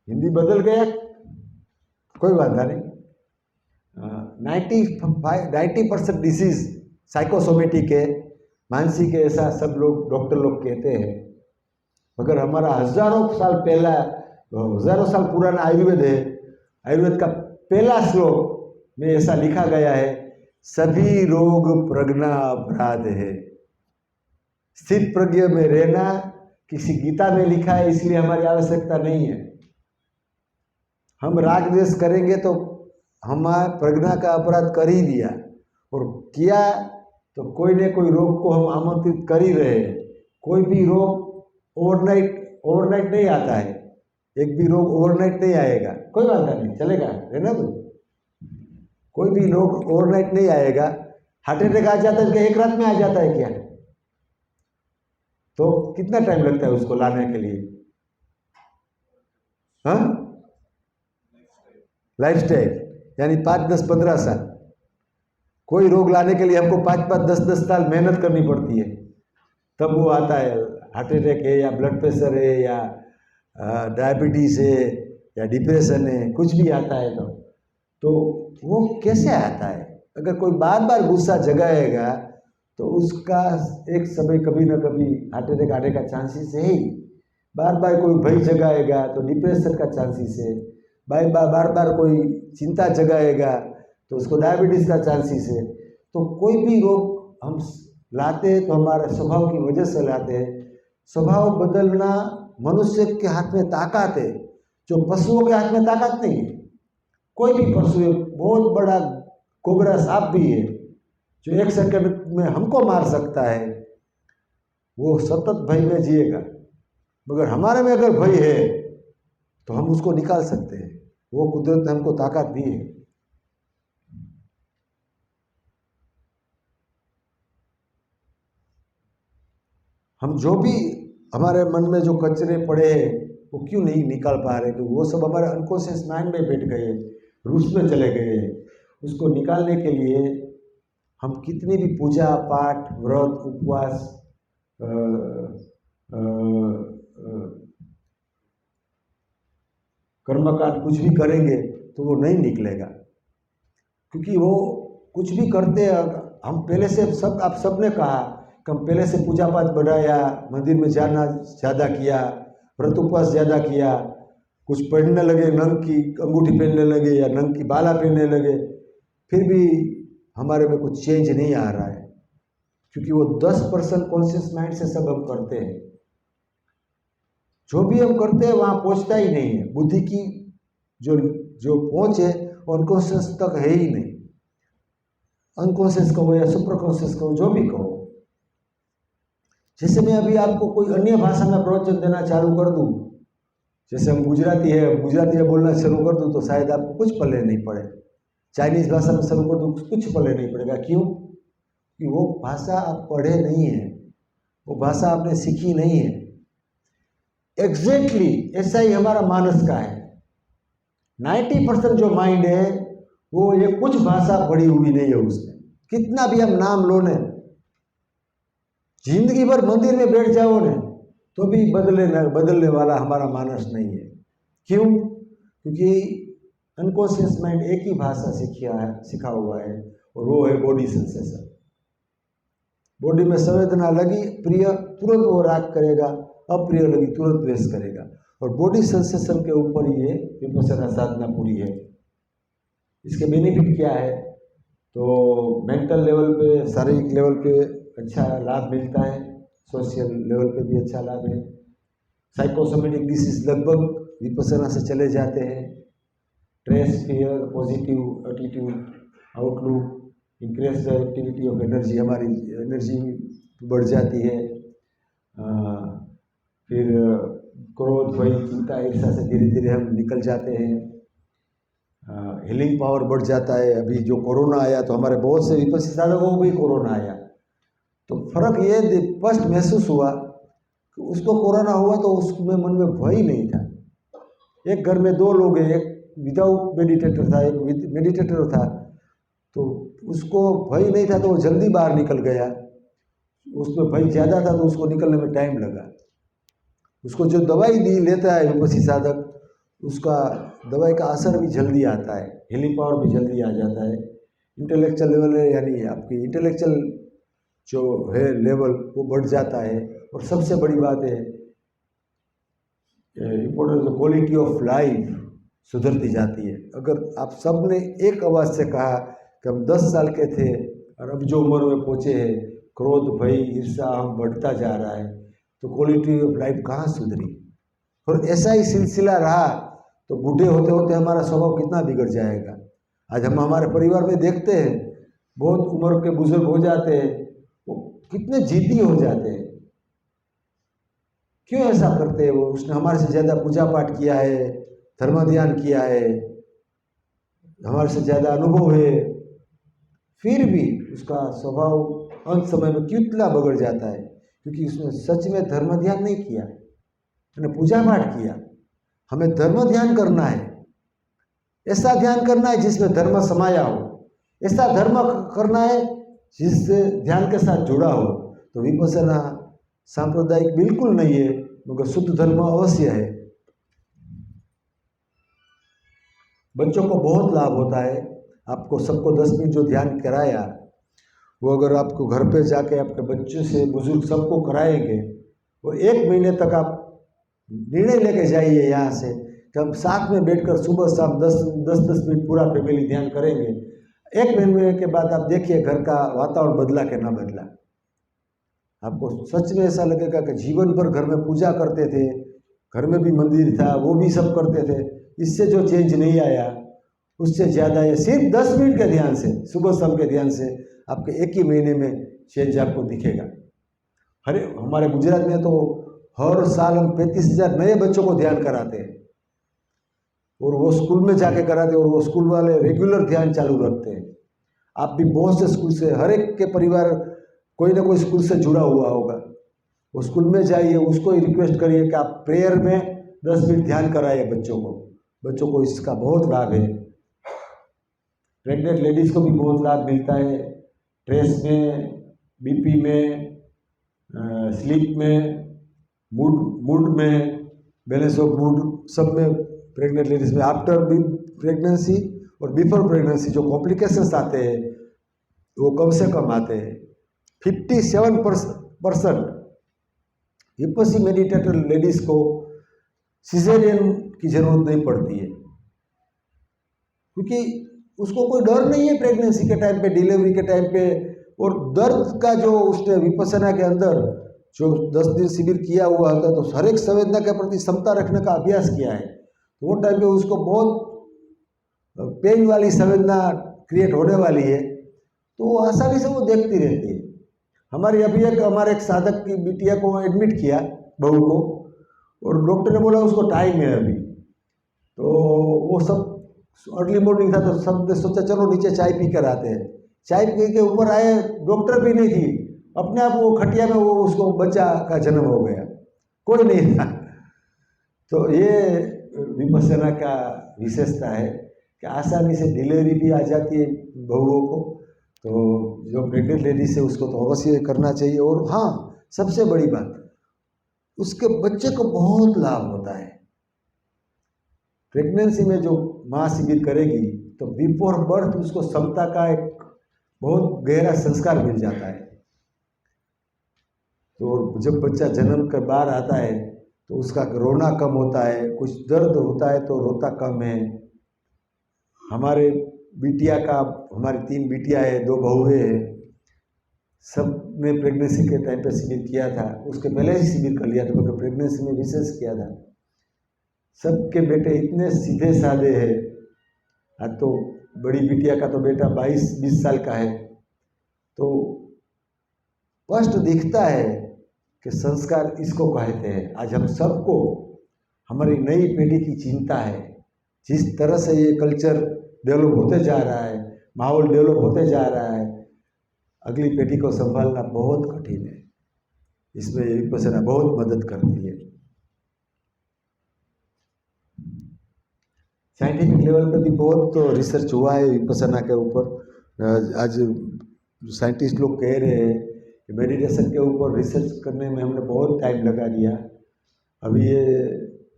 हिंदी बदल गया, कोई बात नहीं। 90% डिसीज साइकोसोमेटिक है, मानसिक है, ऐसा सब लोग डॉक्टर लोग कहते हैं। मगर हमारा हजारों साल पुराना आयुर्वेद है। आयुर्वेद का पहला श्लोक में ऐसा लिखा गया है, सभी रोग प्रज्ञा अपराध है। स्थित प्रज्ञ में रहना किसी गीता में लिखा है, इसलिए हमारी आवश्यकता नहीं है। हम राग द्वेष करेंगे तो हमारा प्रज्ञा का अपराध कर ही दिया, और किया तो कोई न कोई रोग को हम आमंत्रित कर ही रहे हैं। कोई भी रोग ओवरनाइट नहीं आता है, एक भी रोग ओवरनाइट नहीं आएगा, कोई बात नहीं, चलेगा, है ना? तो कोई भी रोग ओवरनाइट नहीं आएगा। हार्ट अटैक आ जाता है क्या एक रात में आ जाता है क्या? तो कितना टाइम लगता है उसको लाने के लिए? हाँ, लाइफस्टाइल, यानी 5, 10, 15 साल। कोई रोग लाने के लिए हमको 5, 10 साल मेहनत करनी पड़ती है, तब वो आता है। हार्ट अटैक है या ब्लड प्रेशर है या डायबिटीज है या डिप्रेशन है, कुछ भी आता है तो वो कैसे आता है? अगर कोई बार बार गुस्सा जगाएगा तो उसका एक समय कभी ना कभी हार्ट अटैक आने का चांसेस है ही। बार बार कोई भय जगाएगा तो डिप्रेशन का चांसेस है। बार बार कोई चिंता जगाएगा तो उसको डायबिटीज का चांसेस है। तो कोई भी रोग हम लाते हैं तो हमारे स्वभाव की वजह से लाते हैं। स्वभाव बदलना मनुष्य के हाथ में ताकत है, जो पशुओं के हाथ में ताकत नहीं है। कोई भी पशु है, बहुत बड़ा कोबरा सांप भी है जो 1 सेकंड में हमको मार सकता है, वो सतत भय में जिएगा। मगर हमारे में अगर भय है तो हम उसको निकाल सकते हैं, वो कुदरत ने हमको ताकत दी है। हम जो भी हमारे मन में जो कचरे पड़े हैं वो क्यों नहीं निकाल पा रहे? तो वो सब हमारे अनकॉन्शियस माइंड में बैठ गए, रूट्स में चले गए। उसको निकालने के लिए हम कितनी भी पूजा पाठ, व्रत, उपवास, कर्मकांड कुछ भी करेंगे तो वो नहीं निकलेगा, क्योंकि वो कुछ भी करते हैं। हम पहले से आप सबने कहा कि हम पहले से पूजा पाठ बढ़ाया, मंदिर में जाना ज़्यादा किया, व्रत उपवास ज़्यादा किया, कुछ पहनने लगे, नंग की अंगूठी पहनने लगे या नंग की बाला पहनने लगे, फिर भी हमारे में कुछ चेंज नहीं आ रहा है, क्योंकि वो 10% कॉन्शियस माइंड से सब हम करते हैं। जो भी हम करते हैं वहाँ पहुँचता ही नहीं है। बुद्धि की जो पहुँच है अनकॉन्शियस तक है ही नहीं। अनकॉन्शियस कहो या सुपर कॉन्शियस कहो, जो भी कहो। जैसे मैं अभी आपको कोई अन्य भाषा में प्रवचन देना चालू कर दूं, जैसे हम गुजराती है बोलना शुरू कर दूं, तो शायद आपको कुछ पल्ले नहीं पड़े। चाइनीज भाषा में शुरू कर दूं, कुछ पल्ले नहीं पड़ेगा। क्यों? कि वो भाषा आप पढ़े नहीं है, वो भाषा आपने सीखी नहीं है। एग्जैक्टली ऐसा ही हमारा मानस का है। 90% जो माइंड है वो ये कुछ भाषा पढ़ी हुई नहीं है उसने। कितना भी हम नाम लो ने, जिंदगी भर मंदिर में बैठ जाओ ने, तो भी बदलने वाला हमारा मानस नहीं है। क्यों? क्योंकि अनकॉन्शियस माइंड एक ही भाषा सीखा हुआ है, और वो है बॉडी सेंसेशन। बॉडी में संवेदना लगी प्रिय, तुरंत वो राग करेगा, अप्रिय लगी तुरंत द्वेष करेगा। और बॉडी सेंसेशन के ऊपर ये विपश्यना साधना पूरी है। इसके बेनिफिट क्या है? तो मेंटल लेवल पे, शारीरिक लेवल पे अच्छा लाभ मिलता है, सोशल लेवल पे भी अच्छा लाभ है। साइकोसोमेटिक डिसीज लगभग विपश्यना से चले जाते हैं। Stress, fear, positive attitude, outlook, increase the activity of energy, हमारी एनर्जी बढ़ जाती है। फिर क्रोध, भय, चिंता, ईर्ष्या से धीरे धीरे हम निकल जाते हैं। हीलिंग पावर बढ़ जाता है। अभी जो कोरोना आया तो हमारे बहुत से विपक्षी साधकों को भी कोरोना आया, तो फर्क ये स्पष्ट महसूस हुआ कि उसको कोरोना हुआ तो उसमें मन में भय ही नहीं था। एक घर में 2 लोग हैं, एक विदाउट मेडिटेटर था, एक मेडिटेटर था, तो उसको भय नहीं था तो वो जल्दी बाहर निकल गया। उसमें भय ज़्यादा था तो उसको निकलने में टाइम लगा। उसको जो दवाई दी लेता है विपक्षी साधक, उसका दवाई का असर भी जल्दी आता है, हीलिंग पावर भी जल्दी आ जाता है। इंटेलेक्चुअल लेवल है, यानी आपकी इंटेलेक्चुअल जो है लेवल वो बढ़ जाता है। और सबसे बड़ी बात है इम्पोर्टेंट, क्वालिटी ऑफ लाइफ सुधरती जाती है। अगर आप सब ने एक आवाज़ से कहा कि हम 10 साल के थे और अब जो उम्र में पहुँचे हैं, क्रोध, भय, ईर्ष्या हम बढ़ता जा रहा है, तो क्वालिटी ऑफ लाइफ कहाँ सुधरी। और ऐसा ही सिलसिला रहा तो बूढ़े होते होते हमारा स्वभाव कितना बिगड़ जाएगा। आज हम हमारे परिवार में देखते हैं, बहुत उम्र के बुजुर्ग हो जाते हैं, वो कितने जिद्दी हो जाते हैं। क्यों ऐसा करते हैं? वो उसने हमारे से ज़्यादा पूजा पाठ किया है, धर्म ध्यान किया है, हमारे से ज़्यादा अनुभव है, फिर भी उसका स्वभाव अंत समय में कितना बिगड़ जाता है, क्योंकि उसने सच में धर्म ध्यान नहीं किया, उसने पूजा पाठ किया। हमें धर्म ध्यान करना है, ऐसा ध्यान करना है जिसमें धर्म समाया हो, ऐसा धर्म करना है जिससे ध्यान के साथ जुड़ा हो। तो विपश्यना सांप्रदायिक बिल्कुल नहीं है, मगर शुद्ध धर्म अवश्य है। बच्चों को बहुत लाभ होता है। आपको सबको 10 मिनट जो ध्यान कराया, वो अगर आपको घर पे जाके आपके बच्चों से बुजुर्ग सबको कराएंगे और 1 महीने तक आप निर्णय लेके जाइए यहाँ से कि हम साथ में बैठकर सुबह शाम 10-10 मिनट पूरा फैमिली ध्यान करेंगे। 1 महीने के बाद आप देखिए घर का वातावरण बदला कि ना बदला। आपको सच में ऐसा लगेगा कि जीवन भर घर में पूजा करते थे, घर में भी मंदिर था, वो भी सब करते थे, इससे जो चेंज नहीं आया उससे ज़्यादा ये सिर्फ 10 मिनट के ध्यान से, सुबह शाम के ध्यान से आपके 1 ही महीने में चेंज आपको दिखेगा। हमारे गुजरात में तो हर साल हम 35,000 नए बच्चों को ध्यान कराते हैं, और वो स्कूल में जाके कराते हैं, और वो स्कूल वाले रेगुलर ध्यान चालू रखते हैं। आप भी बहुत से स्कूल से, हर एक के परिवार कोई ना कोई स्कूल से जुड़ा हुआ होगा, वो स्कूल में जाइए, उसको ही रिक्वेस्ट करिए कि आप प्रेयर में 10 मिनट ध्यान कराइए बच्चों को इसका बहुत लाभ है। प्रेग्नेंट लेडीज़ को भी बहुत लाभ मिलता है, स्ट्रेस में, बीपी में, स्लीप में, मूड में, बैलेंस ऑफ मूड, सब में प्रेग्नेंट लेडीज़ में आफ्टर प्रेगनेंसी और बिफोर प्रेगनेंसी जो कॉम्प्लिकेशंस आते हैं वो कम से कम आते हैं। 57% विपश्यना मेडिटेटर लेडीज़ को सिजेरियन की ज़रूरत नहीं पड़ती है, क्योंकि उसको कोई डर नहीं है प्रेगनेंसी के टाइम पे, डिलीवरी के टाइम पे। और दर्द का जो उसने विपश्यना के अंदर जो 10 दिन शिविर किया हुआ होता है, तो हर एक संवेदना के प्रति क्षमता रखने का अभ्यास किया है, तो वो टाइम पे उसको बहुत पेन वाली संवेदना क्रिएट होने वाली है, तो वो आसानी से वो देखती रहती है। हमारे एक साधक की बिटिया को एडमिट किया, बहू को, और डॉक्टर ने बोला उसको टाइम है अभी, तो वो सब अर्ली मॉर्निंग था तो सब ने सोचा चलो नीचे चाय पी कर आते हैं। चाय पी के ऊपर आए, डॉक्टर भी नहीं थी, अपने आप वो खटिया में वो उसको बच्चा का जन्म हो गया, कोई नहीं था। तो ये विपश्यना का विशेषता है कि आसानी से डिलीवरी भी आ जाती है बहुओं को। तो जो प्रेग्नेंट लेडीज है उसको तो अवश्य करना चाहिए। और हाँ, सबसे बड़ी बात, उसके बच्चे को बहुत लाभ होता है। प्रेगनेंसी में जो माँ शिविर करेगी तो बिफोर बर्थ उसको समता का एक बहुत गहरा संस्कार मिल जाता है। तो जब बच्चा जन्म कर बाहर आता है तो उसका रोना कम होता है, कुछ दर्द होता है तो रोता कम है। हमारे बिटिया का, हमारी 3 बिटिया है, 2 बहुएं हैं, सब ने प्रेगनेंसी के टाइम पे शिविर किया था, उसके पहले ही शिविर कर लिया था, मगर प्रेगनेंसी में विशेष किया था। सबके बेटे इतने सीधे साधे हैं। आज तो बड़ी बिटिया का तो बेटा 22-20 साल का है, तो स्पष्ट दिखता है कि संस्कार इसको कहते हैं। आज हम सबको हमारी नई पीढ़ी की चिंता है, जिस तरह से ये कल्चर डेवलप होते जा रहा है, माहौल डेवलप होते जा रहा है, अगली पीढ़ी को संभालना बहुत कठिन है। इसमें ये विपश्यना बहुत मदद करती है। साइंटिफिक लेवल पे भी बहुत तो रिसर्च हुआ है विपश्यना के ऊपर। आज साइंटिस्ट लोग कह रहे हैं कि मेडिटेशन के ऊपर रिसर्च करने में हमने बहुत टाइम लगा दिया। अभी ये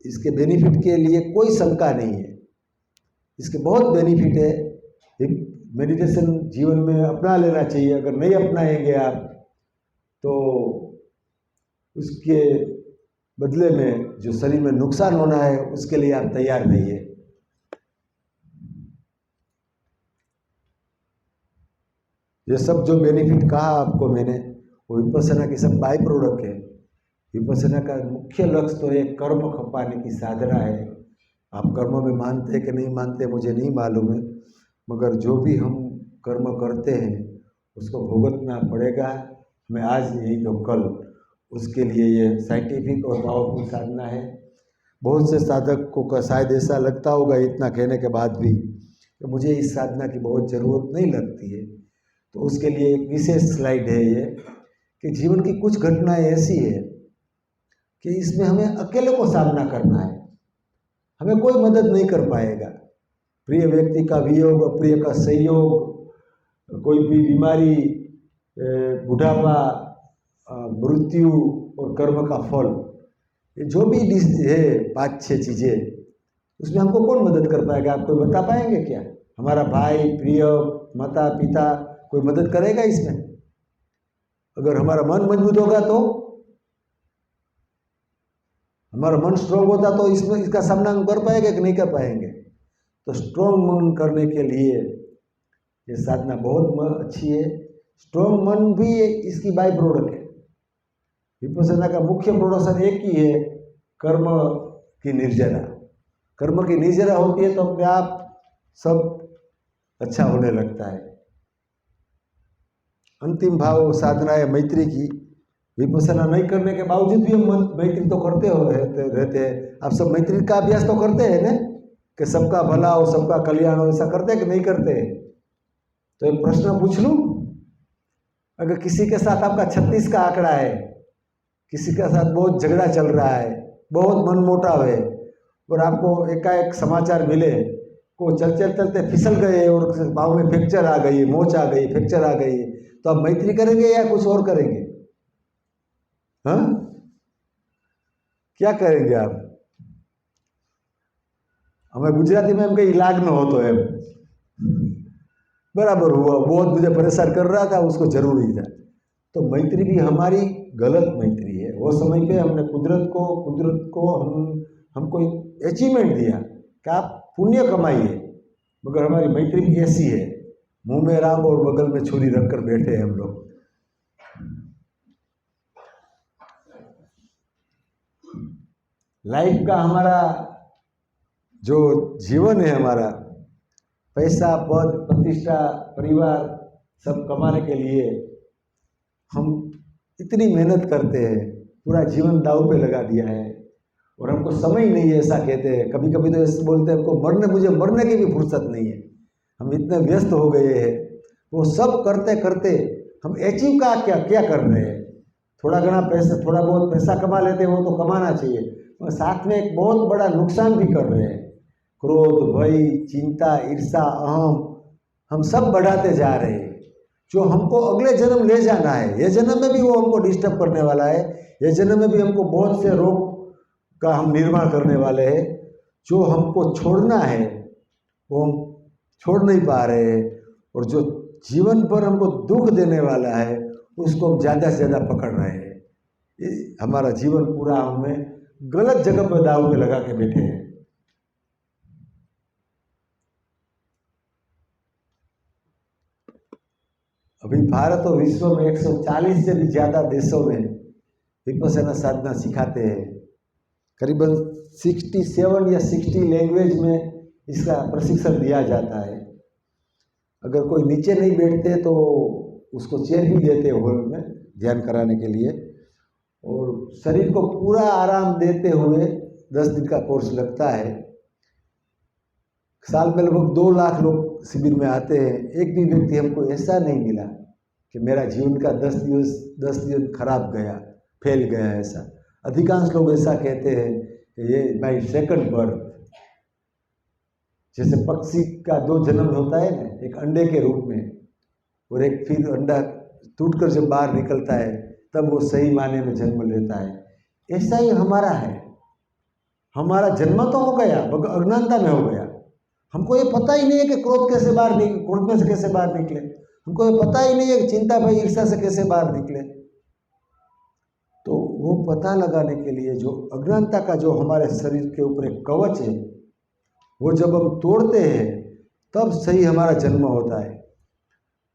इसके बेनिफिट के लिए कोई शंका नहीं है, इसके बहुत बेनिफिट है। मेडिटेशन जीवन में अपना लेना चाहिए। अगर नहीं अपनाएंगे आप तो उसके बदले में जो शरीर में नुकसान होना है उसके लिए आप तैयार नहीं है। ये सब जो बेनिफिट कहा आपको मैंने, वो विपश्यना की सब बाई प्रोडक्ट है। विपश्यना का मुख्य लक्ष्य तो एक कर्म खपाने की साधना है। आप कर्म में मानते हैं कि नहीं मानते मुझे नहीं मालूम है, मगर जो भी हम कर्म करते हैं उसको भुगतना पड़ेगा हमें, आज नहीं तो कल। उसके लिए ये साइंटिफिक और पावरफुल साधना है। बहुत से साधक को शायद ऐसा लगता होगा इतना कहने के बाद भी कि मुझे इस साधना की बहुत ज़रूरत नहीं लगती है। तो उसके लिए एक विशेष स्लाइड है ये कि जीवन की कुछ घटनाएं ऐसी है कि इसमें हमें अकेले को सामना करना है, हमें कोई मदद नहीं कर पाएगा। प्रिय व्यक्ति का वियोग, अप्रिय का संयोग, कोई भी बीमारी, बुढ़ापा, मृत्यु और कर्म का फल, ये जो भी है 5-6 चीज़ें, उसमें हमको कौन मदद कर पाएगा? आप कोई बता पाएंगे क्या? हमारा भाई, प्रिय, माता पिता, कोई मदद करेगा इसमें? अगर हमारा मन मजबूत होगा तो, हमारा मन स्ट्रोंग होता तो इसमें इसका सामना हम कर पाएंगे कि नहीं कर पाएंगे? तो स्ट्रोंग मन करने के लिए ये साधना बहुत अच्छी है। स्ट्रोंग मन भी इसकी बाई प्रोडक्ट है। विपश्यना का मुख्य प्रोडक्शन एक ही है, कर्म की निर्जरा। कर्म की निर्जरा होती है तो अपने आप सब अच्छा होने लगता है। अंतिम भाव साधना है मैत्री की। विपश्यना नहीं करने के बावजूद भी हम मैत्री तो करते रहते हैं। आप सब मैत्री का अभ्यास तो करते हैं ना, कि सबका भला हो, सबका कल्याण हो, ऐसा करते हैं कि नहीं करते? तो एक प्रश्न पूछ लूं, अगर किसी के साथ आपका 36 का आंकड़ा है, किसी के साथ बहुत झगड़ा चल रहा है, बहुत मनमुटाव है, और आपको एकाएक समाचार मिले को चलते चलते फिसल गए और पाँव में फ्रैक्चर आ गई, मोच आ गई, फ्रैक्चर आ गई, तो आप मैत्री करेंगे या कुछ और करेंगे? हाँ, क्या करेंगे आप? हमें गुजराती में हम कहीं इलाज न हो तो है बराबर हुआ, बहुत मुझे परेशान कर रहा था, उसको जरूरी था। तो मैत्री भी हमारी गलत मैत्री है। वो समय पे हमने कुदरत को हमको अचीवमेंट दिया कि आप पुण्य कमाइए, मगर हमारी मैत्री भी ऐसी है, मुंह में राम और बगल में छुरी रखकर बैठे हैं हम लोग। लाइफ का हमारा जो जीवन है, हमारा पैसा, पद, प्रतिष्ठा, परिवार सब कमाने के लिए हम इतनी मेहनत करते हैं, पूरा जीवन दांव पे लगा दिया है, और हमको समय नहीं है, ऐसा कहते हैं। कभी कभी तो ऐसे बोलते हैं हमको मुझे मरने की भी फुर्सत नहीं है, हम इतने व्यस्त हो गए हैं। वो सब करते करते हम अचीव क्या कर रहे हैं? थोड़ा घना पैसा, थोड़ा बहुत पैसा कमा लेते हैं, वो तो कमाना चाहिए, और साथ में एक बहुत बड़ा नुकसान भी कर रहे हैं। क्रोध, भय, चिंता, ईर्षा, अहम, हम सब बढ़ाते जा रहे हैं, जो हमको अगले जन्म ले जाना है। ये जन्म में भी वो हमको डिस्टर्ब करने वाला है, ये जन्म में भी हमको बहुत से रोग का हम निर्माण करने वाले हैं। जो हमको छोड़ना है वो हम छोड़ नहीं पा रहे हैं, और जो जीवन पर हमको दुख देने वाला है उसको हम ज़्यादा से ज़्यादा पकड़ रहे हैं। हमारा जीवन पूरा हमें गलत जगह पर दाव पे लगा के बैठे हैं। अभी भारत और विश्व में 140 से भी ज़्यादा देशों में विपश्यना साधना सिखाते हैं। करीबन 67 या 60 लैंग्वेज में इसका प्रशिक्षण दिया जाता है। अगर कोई नीचे नहीं बैठते तो उसको चेयर भी देते हैं हॉल में ध्यान कराने के लिए, और शरीर को पूरा आराम देते हुए 10 दिन का कोर्स लगता है। साल में लगभग 2 लाख लोग शिविर में आते हैं। एक भी व्यक्ति हमको ऐसा नहीं मिला कि मेरा जीवन का 10 दिन खराब गया, फेल गया। ऐसा अधिकांश लोग ऐसा कहते हैं कि ये माई सेकंड बर्थ। जैसे पक्षी का 2 जन्म होता है ना, एक अंडे के रूप में और एक फिर अंडा टूटकर जब बाहर निकलता है तब वो सही मायने में जन्म लेता है। ऐसा ही हमारा है। हमारा जन्म तो हो गया, अज्ञानता में हो गया। हमको ये पता ही नहीं है कि क्रोध कैसे बाहर क्रोध में से कैसे बाहर निकले। हमको ये पता ही नहीं है कि चिंता भय ईर्ष्या से कैसे बाहर निकले। तो वो पता लगाने के लिए जो अज्ञानता का जो हमारे शरीर के ऊपर एक कवच है, वो जब हम तोड़ते हैं तब सही हमारा जन्म होता है।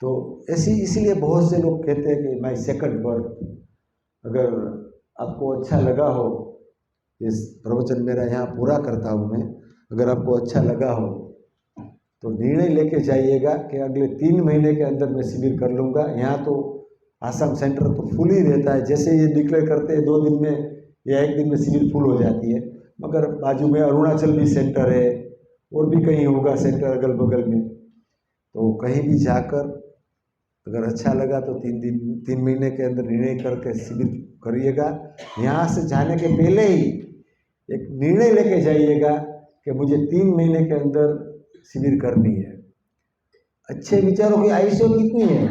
तो इसीलिए बहुत से लोग कहते हैं कि माई सेकंड बर्थ। अगर आपको अच्छा लगा हो, इस प्रवचन मेरा यहाँ पूरा करता हूँ मैं, अगर आपको अच्छा लगा हो तो निर्णय लेके जाइएगा कि अगले 3 महीने के अंदर मैं शिविर कर लूँगा। यहाँ तो आसाम सेंटर तो फुल ही रहता है। जैसे ये डिक्लेयर करते हैं 2 दिन में या 1 दिन में शिविर फुल हो जाती है, मगर बाजू में अरुणाचल भी सेंटर है और भी कहीं होगा सेंटर अगल बगल में। तो कहीं भी जाकर अगर अच्छा लगा तो 3 महीने के अंदर निर्णय करके शिविर करिएगा। यहाँ से जाने के पहले ही एक निर्णय लेके जाइएगा कि मुझे 3 महीने के अंदर शिविर करनी है। अच्छे विचारों की आयुष्य कितनी है,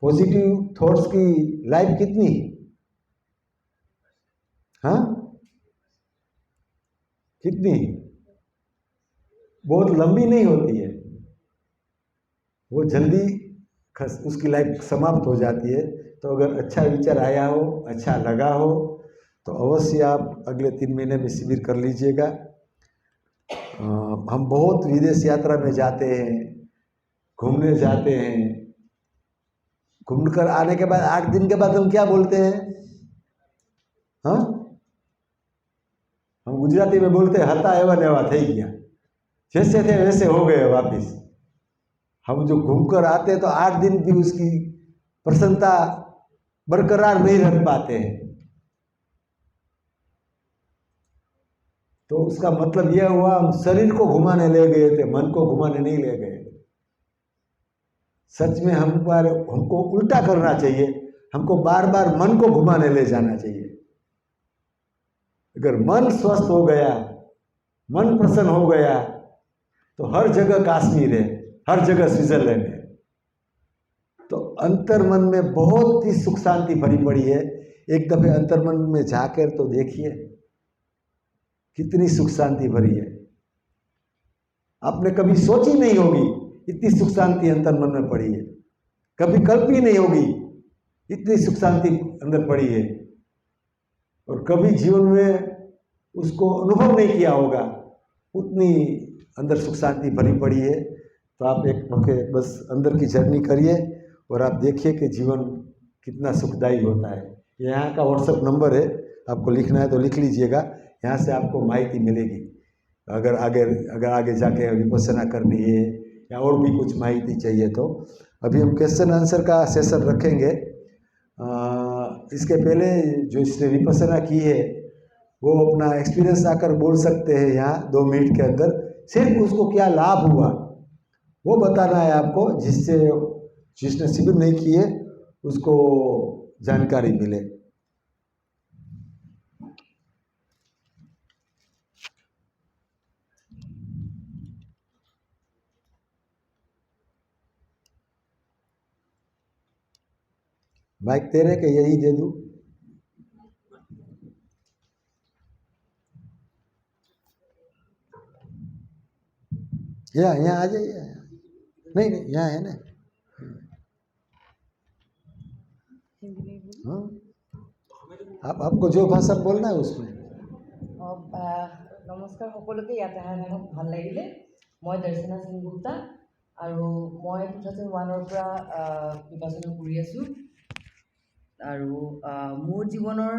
पॉजिटिव थॉट्स की लाइफ कितनी, हाँ कितनी, बहुत लंबी नहीं होती है, वो जल्दी उसकी लाइफ समाप्त हो जाती है। तो अगर अच्छा विचार आया हो, अच्छा लगा हो तो अवश्य आप अगले 3 महीने में शिविर कर लीजिएगा। हम बहुत विदेश यात्रा में जाते हैं, घूमने जाते हैं। घूमकर आने के बाद 8 दिन के बाद हम क्या बोलते हैं, हाँ हम गुजराती में बोलते हैं हता एवा नेवा થઈ ગયા, जैसे थे वैसे हो गए वापिस। हम जो घूमकर आते हैं तो 8 दिन भी उसकी प्रसन्नता बरकरार नहीं रख पाते हैं। तो उसका मतलब यह हुआ हम शरीर को घुमाने ले गए थे, मन को घुमाने नहीं ले गए। सच में हमको उल्टा करना चाहिए, हमको बार बार मन को घुमाने ले जाना चाहिए। अगर मन स्वस्थ हो गया, मन प्रसन्न हो गया तो हर जगह काश्मीर है, हर जगह स्विट्जरलैंड है। तो अंतर्मन में बहुत ही सुख शांति भरी पड़ी है। एक दफे अंतर्मन में जाकर तो देखिए कितनी सुख शांति भरी है। आपने कभी सोची नहीं होगी इतनी सुख शांति अंतर्मन में पड़ी है, कभी कल्पी नहीं होगी इतनी सुख शांति अंदर पड़ी है, और कभी जीवन में उसको अनुभव नहीं किया होगा उतनी अंदर सुख शांति भरी पड़ी है। तो आप एक मौके बस अंदर की जर्नी करिए और आप देखिए कि जीवन कितना सुखदायी होता है। यहाँ का व्हाट्सएप नंबर है, आपको लिखना है तो लिख लीजिएगा, यहाँ से आपको माहिती मिलेगी। अगर आगे जाके विपස්සना करनी है या और भी कुछ माहिती चाहिए तो। अभी हम क्वेश्चन आंसर का सेशन रखेंगे। इसके पहले जो इसने विपස්සना की है वो अपना एक्सपीरियंस आकर बोल सकते हैं यहाँ 2 मिनट के अंदर। सिर्फ उसको क्या लाभ हुआ वो बताना है आपको, जिसने शिविर नहीं की है उसको जानकारी मिले। माइक तेरे के यही दे दूं? यहाँ आ जाइए। नहीं यहाँ है ना। हाँ आपको जो भाषा बोलना है उसमें। নমস্কাৰ সকলোকে, ইয়াতে আহি মোক ভাল লাগিলে। মই দৰ্শনা সেনগুপ্তা আৰু মই 2001 পৰা বিপাশনা কৰি আছোঁ। আৰু মোৰ জীৱনৰ